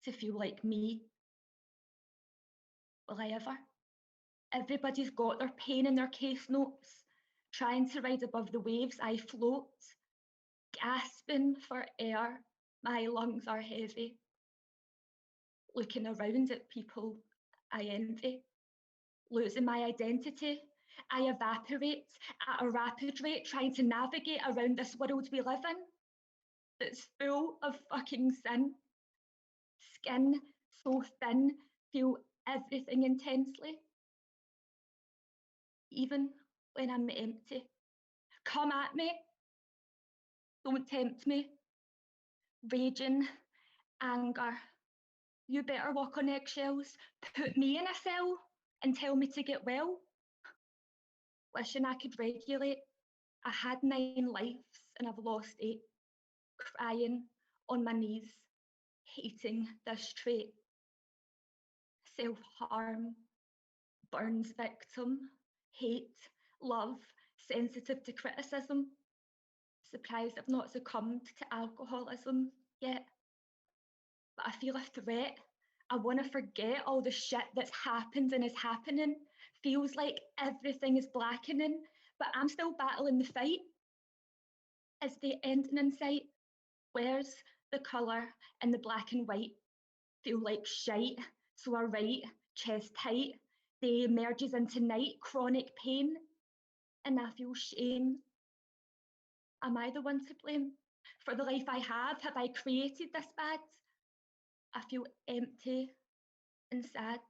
to feel like me. Will I ever? Everybody's got their pain in their case notes, trying to ride above the waves I float, gasping for air, my lungs are heavy. Looking around at people I envy, losing my identity, I evaporate at a rapid rate, trying to navigate around this world we live in that's full of fucking sin. Skin so thin, feel everything intensely, even when I'm empty. Come at me, don't tempt me. Raging, anger. You better walk on eggshells, put me in a cell and tell me to get well. Wishing I could regulate. I had 9 lives and I've lost 8. Crying on my knees, hating this trait. Self-harm, burns victim, hate, love, sensitive to criticism. Surprised I've not succumbed to alcoholism yet. But I feel a threat. I want to forget all the shit that's happened and is happening. Feels like everything is blackening, but I'm still battling the fight. Is the ending in sight? Where's the colour and the black and white? Feel like shite, so I write, chest tight. Day merges into night, chronic pain, and I feel shame. Am I the one to blame for the life I have? Have I created this bad? I feel empty and sad.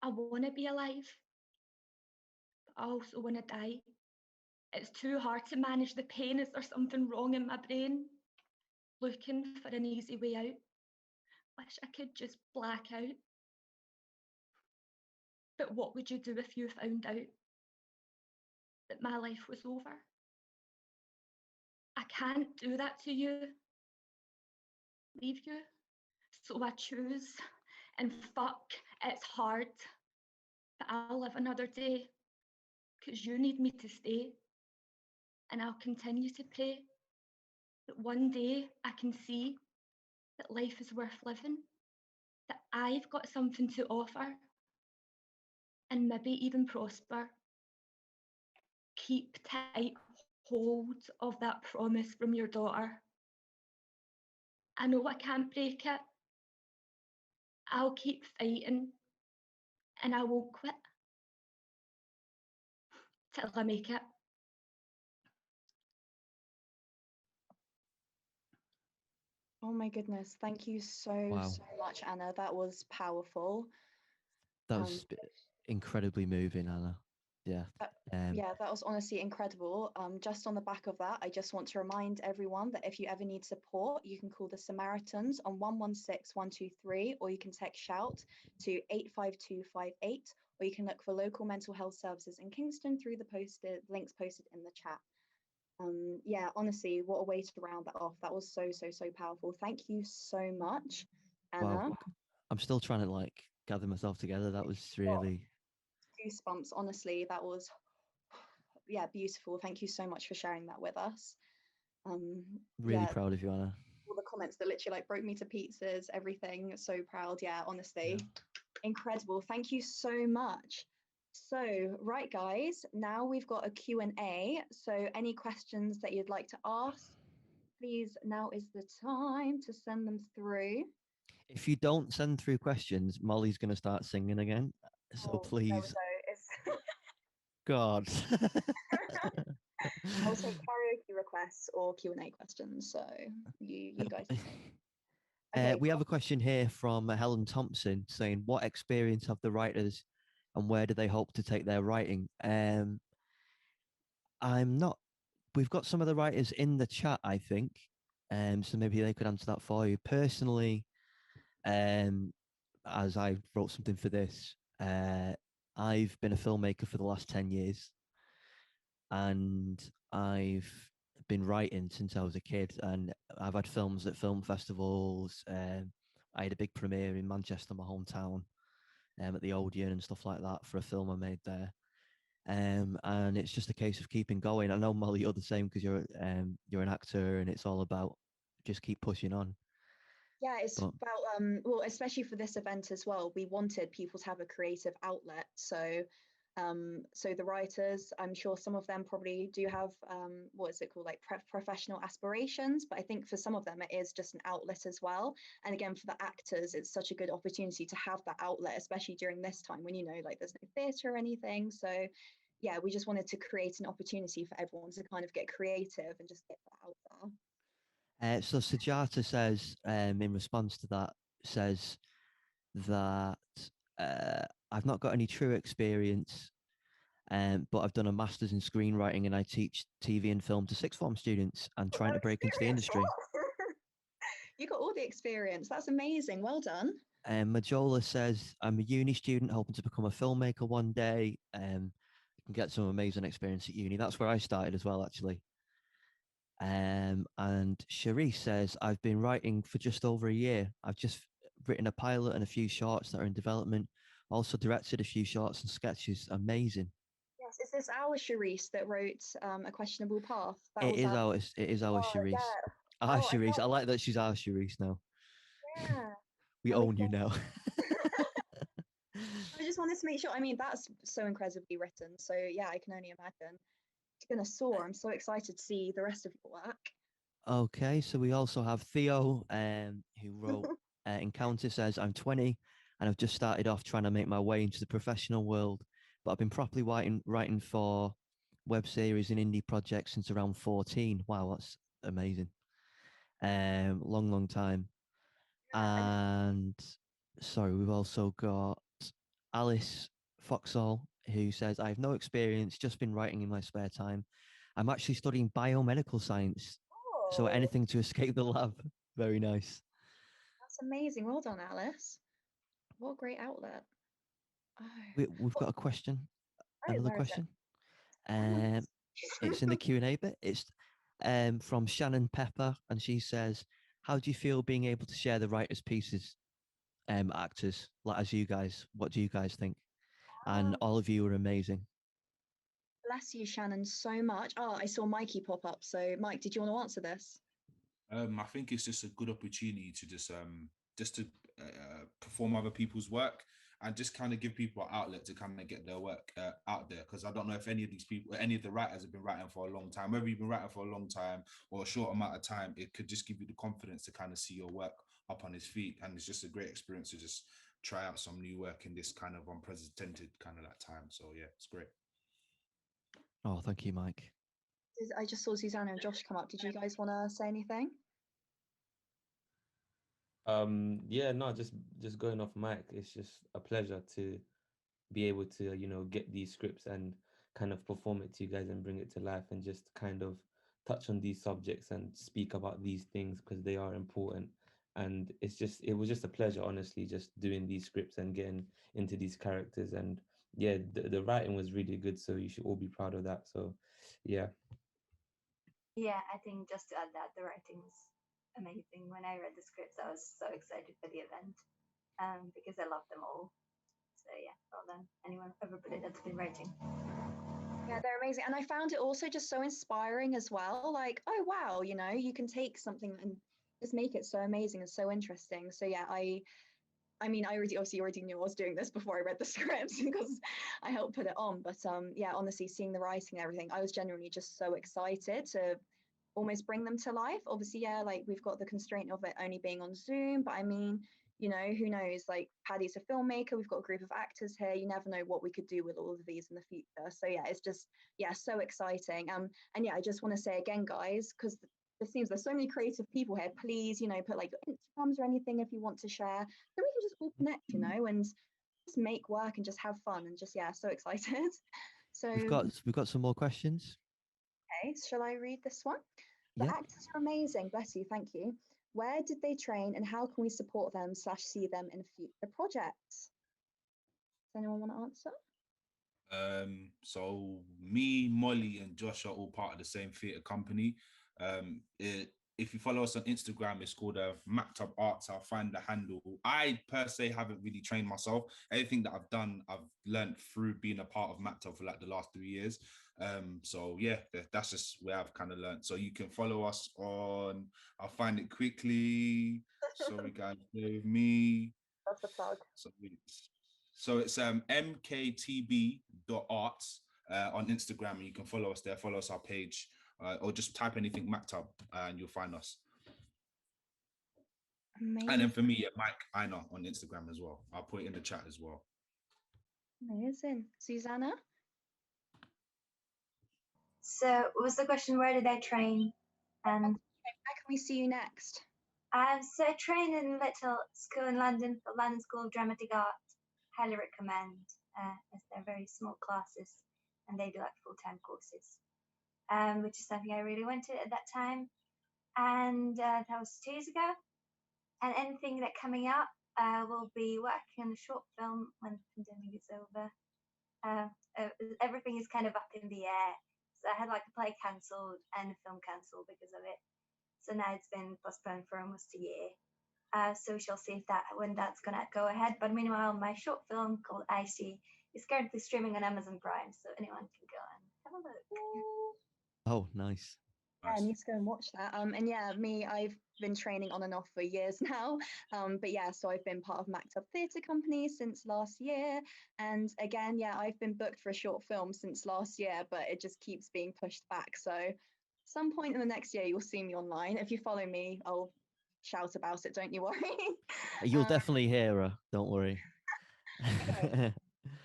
I want to be alive, but I also want to die. It's too hard to manage the pain. Is there something wrong in my brain? Looking for an easy way out. Wish I could just black out. But what would you do if you found out that my life was over? I can't do that to you. Leave you. So I choose, and fuck, it's hard. But I'll live another day, because you need me to stay. And I'll continue to pray that one day I can see that life is worth living, that I've got something to offer, and maybe even prosper. Keep tight hold of that promise from your daughter. I know I can't break it. I'll keep fighting, and I won't quit till I make it. Oh my goodness. Thank you so Wow. much, Anna. That was powerful. That was incredibly moving, Anna. Yeah. Yeah, that was honestly incredible. Just on the back of that, I just want to remind everyone that if you ever need support, you can call the Samaritans on 116 123, or you can text shout to 85258, or you can look for local mental health services in Kingston through the links posted in the chat. Yeah, honestly, what a way to round that off. That was so powerful. Thank you so much, Anna. Wow, I'm still trying to like gather myself together. That was really goosebumps. Honestly, that was beautiful. Thank you so much for sharing that with us. Really proud of you, Anna. All the comments that literally like broke me to pizzas, everything. So proud. Yeah, honestly, incredible. Thank you so much. So, right, guys, now we've got a Q&A. So any questions that you'd like to ask, please, now is the time to send them through. If you don't send through questions, Molly's going to start singing again. So please. God. I'll take karaoke requests or Q&A questions. So you guys. Okay, we have a question here from Helen Thompson saying, what experience have the writers and where do they hope to take their writing? We've got some of the writers in the chat, I think. So maybe they could answer that for you. Personally, as I wrote something for this, I've been a filmmaker for the last 10 years. And I've been writing since I was a kid, and I've had films at film festivals. I had a big premiere in Manchester, my hometown, at the Odeon and stuff like that for a film I made there. And it's just a case of keeping going. I know, Molly, you're the same because you're an actor, and it's all about just keep pushing on. Yeah, it's about well, especially for this event as well, we wanted people to have a creative outlet. So so the writers, I'm sure some of them probably do have what is it called, like professional aspirations, but I think for some of them it is just an outlet as well. And again, for the actors, it's such a good opportunity to have that outlet, especially during this time when, you know, like there's no theatre or anything. So yeah, we just wanted to create an opportunity for everyone to kind of get creative and just get that out there. So Sajata says, in response to that, says that I've not got any true experience, but I've done a master's in screenwriting and I teach TV and film to sixth form students and trying to break into the industry. You got all the experience. That's amazing. Well done. Majola says, I'm a uni student hoping to become a filmmaker one day. You can get some amazing experience at uni. That's where I started as well, actually. And Cherie says, I've been writing for just over a year. I've just written a pilot and a few shorts that are in development. Also directed a few shorts and sketches. Amazing. Yes, is this our Charisse that wrote A Questionable Path? It is our Charisse. Yeah. Our Charisse. I like that she's our Charisse now. Yeah. We own you now. I just wanted to make sure. I mean, that's so incredibly written. So yeah, I can only imagine. It's gonna soar. I'm so excited to see the rest of your work. Okay, so we also have Theo, who wrote Encounter, says, I'm 20 and I've just started off trying to make my way into the professional world, but I've been properly writing for web series and indie projects since around 14. Wow, that's amazing. Long time. And sorry, we've also got Alice Foxall, who says, I have no experience, just been writing in my spare time. I'm actually studying biomedical science. So anything to escape the lab. Very nice. That's amazing. Well done, Alice. What a great outlet. We've got a question. Another question. It's in the Q&A bit. It's from Shannon Pepper, and she says, how do you feel being able to share the writer's pieces, actors, like as you guys? What do you guys think? And all of you are amazing. Bless you, Shannon, so much. I saw Mikey pop up. So Mike, did you want to answer this? I think it's just a good opportunity to just to perform other people's work and just kind of give people an outlet to kind of get their work out there. Because I don't know if any of these people, any of the writers have been writing for a long time. Whether you've been writing for a long time or a short amount of time, it could just give you the confidence to kind of see your work up on his feet. And it's just a great experience to just try out some new work in this kind of unprecedented kind of like time. So yeah, it's great. Oh, thank you, Mike. I just saw Susanna and Josh come up. Did you guys want to say anything? Yeah, no, just going off Mike, it's just a pleasure to be able to, you know, get these scripts and kind of perform it to you guys and bring it to life and just kind of touch on these subjects and speak about these things because they are important. And it was just a pleasure, honestly, just doing these scripts and getting into these characters and yeah, the writing was really good. So you should all be proud of that. So, yeah. Yeah, I think just to add that, the writing was amazing. When I read the scripts, I was so excited for the event because I love them all. So yeah, well done, anyone, everybody that's been writing. Yeah, they're amazing. And I found it also just so inspiring as well. Like, oh, wow, you know, you can take something and just make it so amazing and so interesting. So yeah, I mean, I already knew I was doing this before I read the script because I helped put it on. But yeah, honestly, seeing the writing and everything, I was genuinely just so excited to almost bring them to life. Obviously, yeah, like we've got the constraint of it only being on Zoom, but I mean, you know, who knows? Like Paddy's a filmmaker, we've got a group of actors here. You never know what we could do with all of these in the future. So yeah, it's just so exciting. And yeah, I just want to say again, guys, because it seems there's so many creative people here. Please, you know, put like your Instagrams or anything if you want to share, so we can just all connect, you know, and just make work and just have fun and just so excited. So We've got some more questions. okay, shall I read this one? The Yeah. actors are amazing. Bless you. Thank you. Where did they train and how can we support them / see them in future projects? Does anyone want to answer? So me, Molly, and Josh are all part of the same theatre company. If you follow us on Instagram, it's called Mapped Up Arts. I'll find the handle. I per se haven't really trained myself. Everything that I've done, I've learned through being a part of Mapped Up for like the last 3 years. So yeah, that's just where I've kind of learned. So you can follow us on. I'll find it quickly. Sorry guys, bear with me. That's the plug. So it's mktb.arts on Instagram, and you can follow us there. Follow us our page, or just type anything Mapped Up, and you'll find us. Amazing. And then for me, Mike Einar on Instagram as well. I'll put it in the chat as well. Amazing. Susanna? So was the question, where did I train? And where can we see you next? So I trained in a little school in London, the London School of Dramatic Art. Highly recommend, as they're very small classes and they do like full-time courses, which is something I really wanted at that time. And that was 2 years ago. And anything that coming up, we'll be working on a short film when the pandemic is over. Everything is kind of up in the air. So I had like a play cancelled and a film cancelled because of it. So now it's been postponed for almost a year. So we shall see when that's gonna go ahead. But meanwhile, my short film called Icy is currently streaming on Amazon Prime, so anyone can go and have a look. Oh, nice. Yeah, I need to go and watch that. And yeah, I've been training on and off for years now. But yeah, so I've been part of Macked Up Theatre Company since last year. And again, yeah, I've been booked for a short film since last year, but it just keeps being pushed back. So some point in the next year, you'll see me online. If you follow me, I'll shout about it. Don't you worry. You'll definitely hear her. Don't worry. Okay.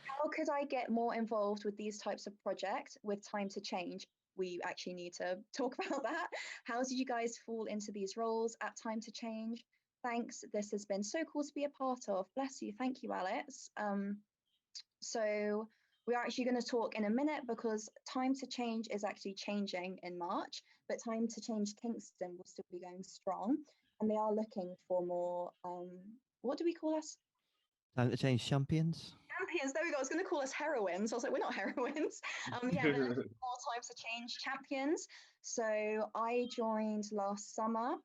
How could I get more involved with these types of projects with Time to Change? We actually need to talk about that. How did you guys fall into these roles at Time to Change? Thanks. This has been so cool to be a part of. Bless you. Thank you, Alex. So we are actually going to talk in a minute because Time to Change is actually changing in March, but Time to Change Kingston will still be going strong. And they are looking for more, what do we call us? Time to Change champions. Champions, there we go. I was going to call us heroines. I was like, we're not heroines. Yeah, they're looking for more Times to Change champions. So I joined last summer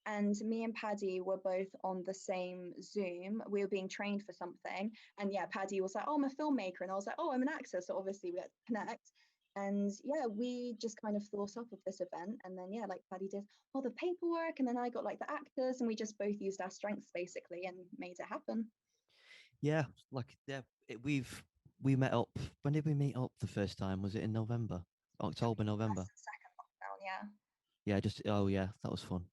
and me and Paddy were both on the same Zoom. We were being trained for something. And yeah, Paddy was like, oh, I'm a filmmaker. And I was like, oh, I'm an actor. So obviously we had to connect. And yeah, we just kind of thought up of this event. And then, yeah, like Paddy did all the paperwork. And then I got like the actors and we just both used our strengths basically and made it happen. Yeah, like we met up. When did we meet up the first time? Was it in November? October, November? That's the second lockdown, yeah. Yeah, that was fun.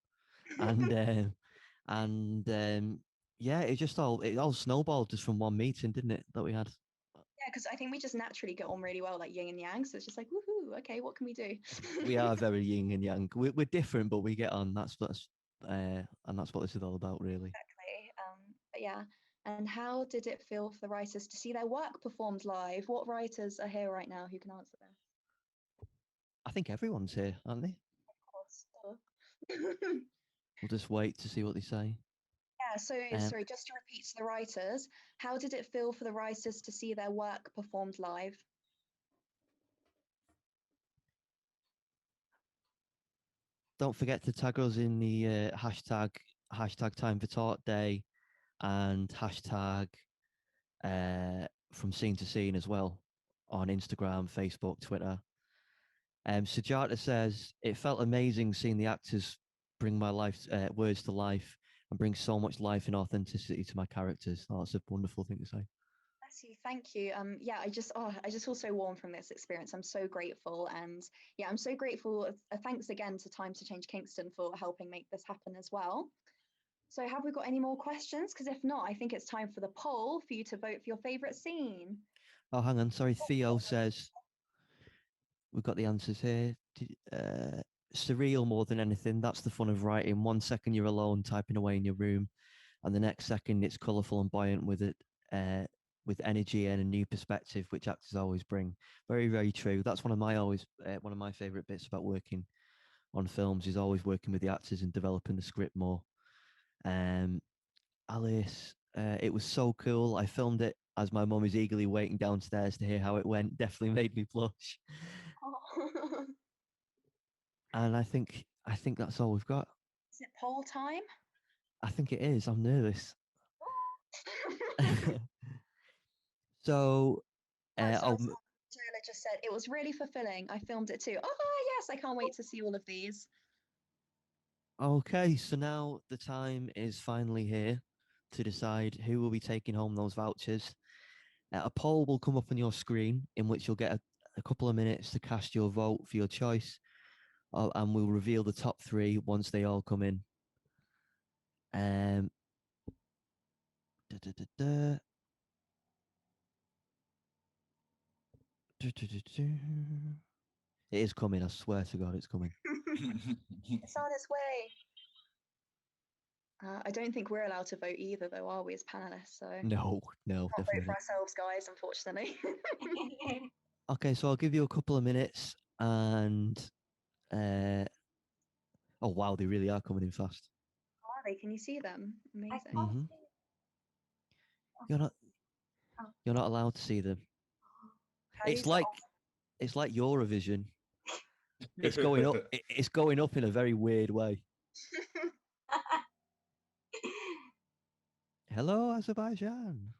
And yeah, it all snowballed just from one meeting, didn't it? That we had. Yeah, because I think we just naturally get on really well, like yin and yang. So it's just like, woohoo! Okay, what can we do? We are very yin and yang. We're different, but we get on. And that's what this is all about, really. Exactly. But yeah. And how did it feel for the writers to see their work performed live? What writers are here right now who can answer this? I think everyone's here, aren't they? Of course. We'll just wait to see what they say. Yeah, so sorry, just to repeat to the writers, how did it feel for the writers to see their work performed live? Don't forget to tag us in the hashtag Time for Talk Day and hashtag from scene to scene as well on Instagram, Facebook, Twitter. Sujata says, it felt amazing seeing the actors bring my words to life and bring so much life and authenticity to my characters. Oh, that's a wonderful thing to say. Bless you, thank you. Yeah, I just feel so warm from this experience. I'm so grateful, and yeah, I'm so grateful. Thanks again to Time to Change Kingston for helping make this happen as well. So have we got any more questions? Because if not, I think it's time for the poll for you to vote for your favourite scene. Oh, hang on. Sorry. Theo says, we've got the answers here. Surreal more than anything. That's the fun of writing. 1 second you're alone typing away in your room, and the next second it's colourful and buoyant with energy and a new perspective, which actors always bring. Very, very true. That's one of my favourite bits about working on films, is always working with the actors and developing the script more. Alice, it was so cool. I filmed it as my mum is eagerly waiting downstairs to hear how it went. Definitely made me blush. Oh. And I think that's all we've got. Is it poll time? I think it is. I'm nervous. So, Jola just said it was really fulfilling. I filmed it too. Oh yes, I can't wait to see all of these. okay, so now the time is finally here to decide who will be taking home those vouchers. A poll will come up on your screen in which you'll get a couple of minutes to cast your vote for your choice, and we'll reveal the top three once they all come in. Da, da, da, da. It is coming. I swear to God, it's coming. It's on its way. I don't think we're allowed to vote either, though, are we, as panelists? So No, can't definitely vote for not. ourselves, guys. Unfortunately. Okay, so I'll give you a couple of minutes, and oh wow, they really are coming in fast. Are they? Can you see them? Amazing. Mm-hmm. You're not allowed to see them. It's like Eurovision. It's going up. It's going up in a very weird way. Hello, Azerbaijan.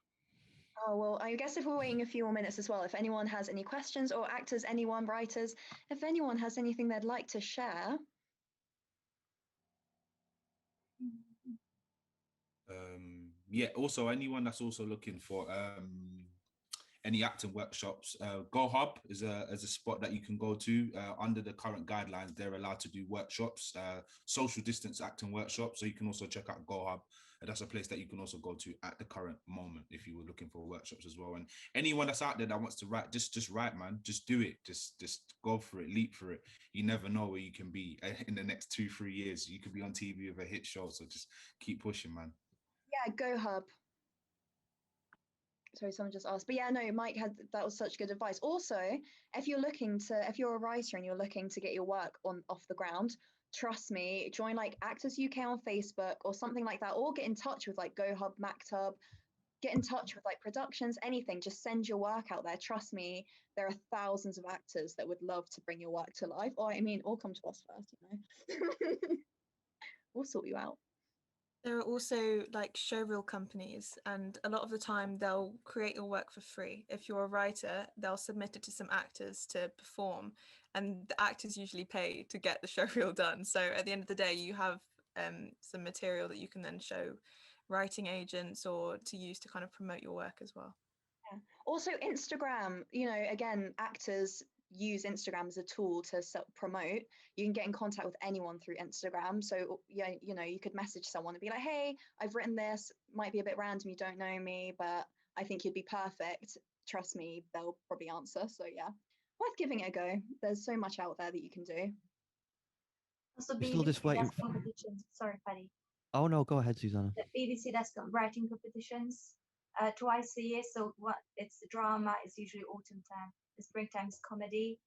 Oh, well, I guess if we're waiting a few more minutes as well, if anyone has any questions, or actors, anyone, writers, if anyone has anything they'd like to share. Yeah, also anyone that's also looking for any acting workshops, Go Hub is a spot that you can go to. Under the current guidelines, they're allowed to do workshops, social distance acting workshops. So you can also check out Go Hub. That's a place that you can also go to at the current moment if you were looking for workshops as well. And anyone that's out there that wants to write, just write, man. Just do it. Just go for it. Leap for it. You never know where you can be in the next 2-3 years. You could be on TV with a hit show. So just keep pushing, man. Yeah, Go Hub. Sorry, someone just asked. But yeah, no, Mike that was such good advice. Also, if you're a writer and you're looking to get your work off the ground, trust me, join like Actors UK on Facebook or something like that, or get in touch with like Go Hub, Mactub, get in touch with like productions, anything. Just send your work out there. Trust me, there are thousands of actors that would love to bring your work to life. Or I mean, or come to us first, you know. We'll sort you out. There are also like showreel companies, and a lot of the time they'll create your work for free. If you're a writer, they'll submit it to some actors to perform, and the actors usually pay to get the showreel done. So at the end of the day, you have some material that you can then show writing agents or to use to kind of promote your work as well. Yeah. Also, Instagram, you know, again, actors use Instagram as a tool to promote. You can get in contact with anyone through Instagram. So yeah, you know, you could message someone and be like, hey, I've written this, might be a bit random, you don't know me, but I think you'd be perfect. Trust me, they'll probably answer. So yeah, worth giving it a go. There's so much out there that you can do. Also, We're still just waiting. Competitions. Sorry, Paddy. Oh no, go ahead, Susanna. The BBC does writing competitions twice a year. So it's drama is usually autumn time. The springtime is comedy.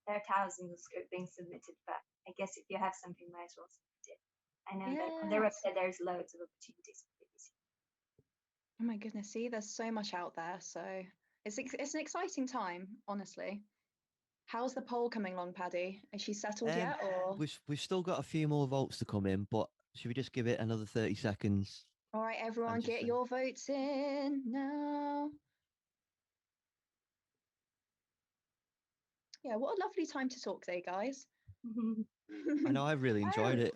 There are thousands of scripts being submitted, but I guess if you have something, might as well submit it. I know that on their website there's loads of opportunities for Oh my goodness, see, there's so much out there. So it's an exciting time, honestly. How's the poll coming along, Paddy? Is she settled yet, or? We've still got a few more votes to come in, but should we just give it another 30 seconds? All right, everyone, just get say- your votes in now. Yeah, what a lovely time to talk today, guys. I know, I really enjoyed it.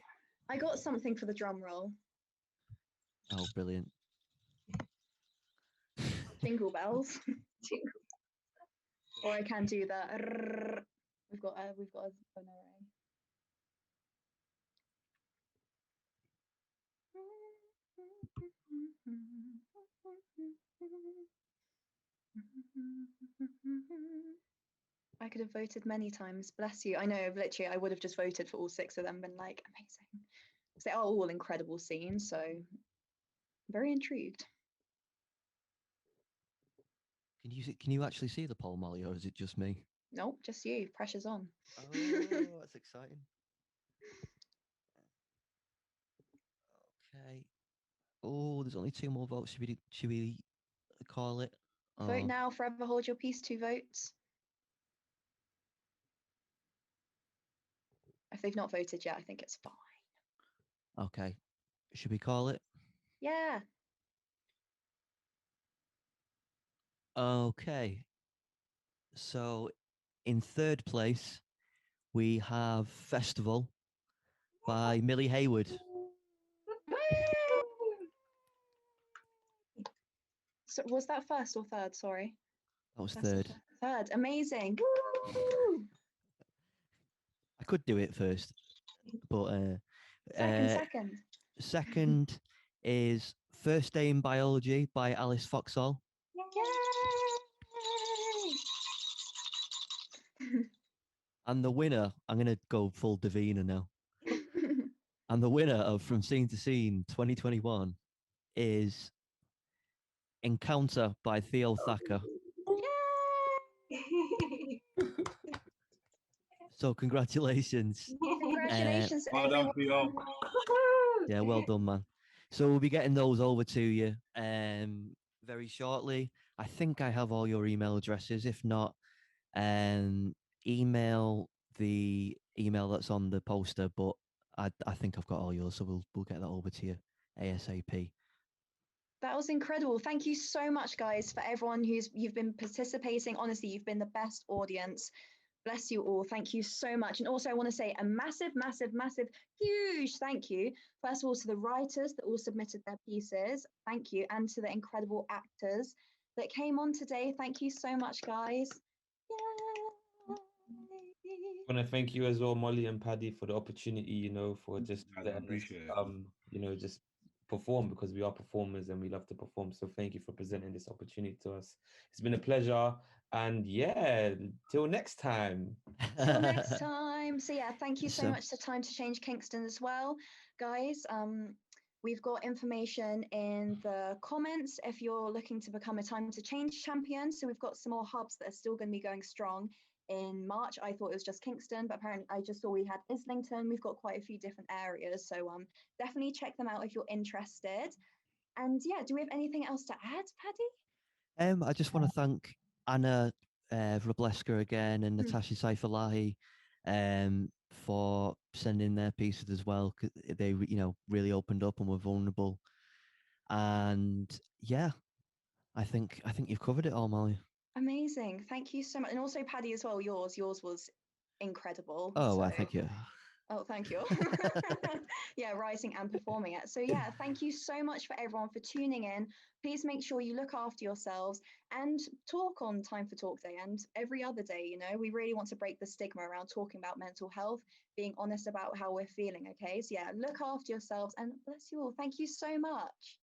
I got something for the drum roll. Oh, brilliant. Jingle bells. Or I can do the. We've got a an array. I could have voted many times. Bless you. I know, literally, I would have just voted for all 6 of them, been like, amazing. Because they are all incredible scenes, so I'm very intrigued. Can you actually see the poll, Molly, or is it just me? Nope, just you. Pressure's on. Oh, that's exciting. Okay. Oh, there's only 2 more votes. Should we call it? Vote now, forever hold your peace. 2 votes. If they've not voted yet, I think it's fine. Okay. Should we call it? Yeah. Okay. So in 3rd place, we have Festival by Millie Hayward. So was that 1st or 3rd? Sorry. That was 3rd. 3rd. Amazing. I could do it first, but Second. Second is First Day in Biology by Alice Foxall. Yay! And the winner, I'm going to go full Davina now. And the winner of From Scene to Scene 2021 is Encounter by Theo Thacker. So congratulations. Congratulations, Well done, everyone. Theo. Yeah, well done, man. So we'll be getting those over to you very shortly. I think I have all your email addresses. If not, email the email that's on the poster, but I think I've got all yours, so we'll get that over to you ASAP. That was incredible. Thank you so much, guys, for everyone you've been participating. Honestly, you've been the best audience. Bless you all. Thank you so much. And also, I want to say a massive, massive, massive, huge thank you, first of all, to the writers that all submitted their pieces. Thank you. And to the incredible actors that came on today. Thank you so much, guys. Yay! I want to thank you as well, Molly and Paddy, for the opportunity, for just I letting us, appreciate it. just perform, because we are performers and we love to perform. So thank you for presenting this opportunity to us. It's been a pleasure. And yeah, till next time. Till next time. So yeah, thank you so much to Time to Change Kingston as well, guys. We've got information in the comments if you're looking to become a Time to Change champion. So we've got some more hubs that are still going to be going strong in March. I thought it was just Kingston, but apparently I just saw we had Islington. We've got quite a few different areas. So definitely check them out if you're interested. And yeah, do we have anything else to add, Paddy? I just want to thank Anna Robleska again and Natasha Saifalahi for sending their pieces as well. They really opened up and were vulnerable. And yeah, I think you've covered it all, Molly. Amazing. Thank you so much. And also Paddy as well, yours was incredible. Oh, well, thank you. Oh, thank you. Yeah, writing and performing it. So yeah, thank you so much for everyone for tuning in. Please make sure you look after yourselves and talk on Time for Talk Day and every other day. We really want to break the stigma around talking about mental health, being honest about how we're feeling. Okay, so yeah, look after yourselves and bless you all. Thank you so much.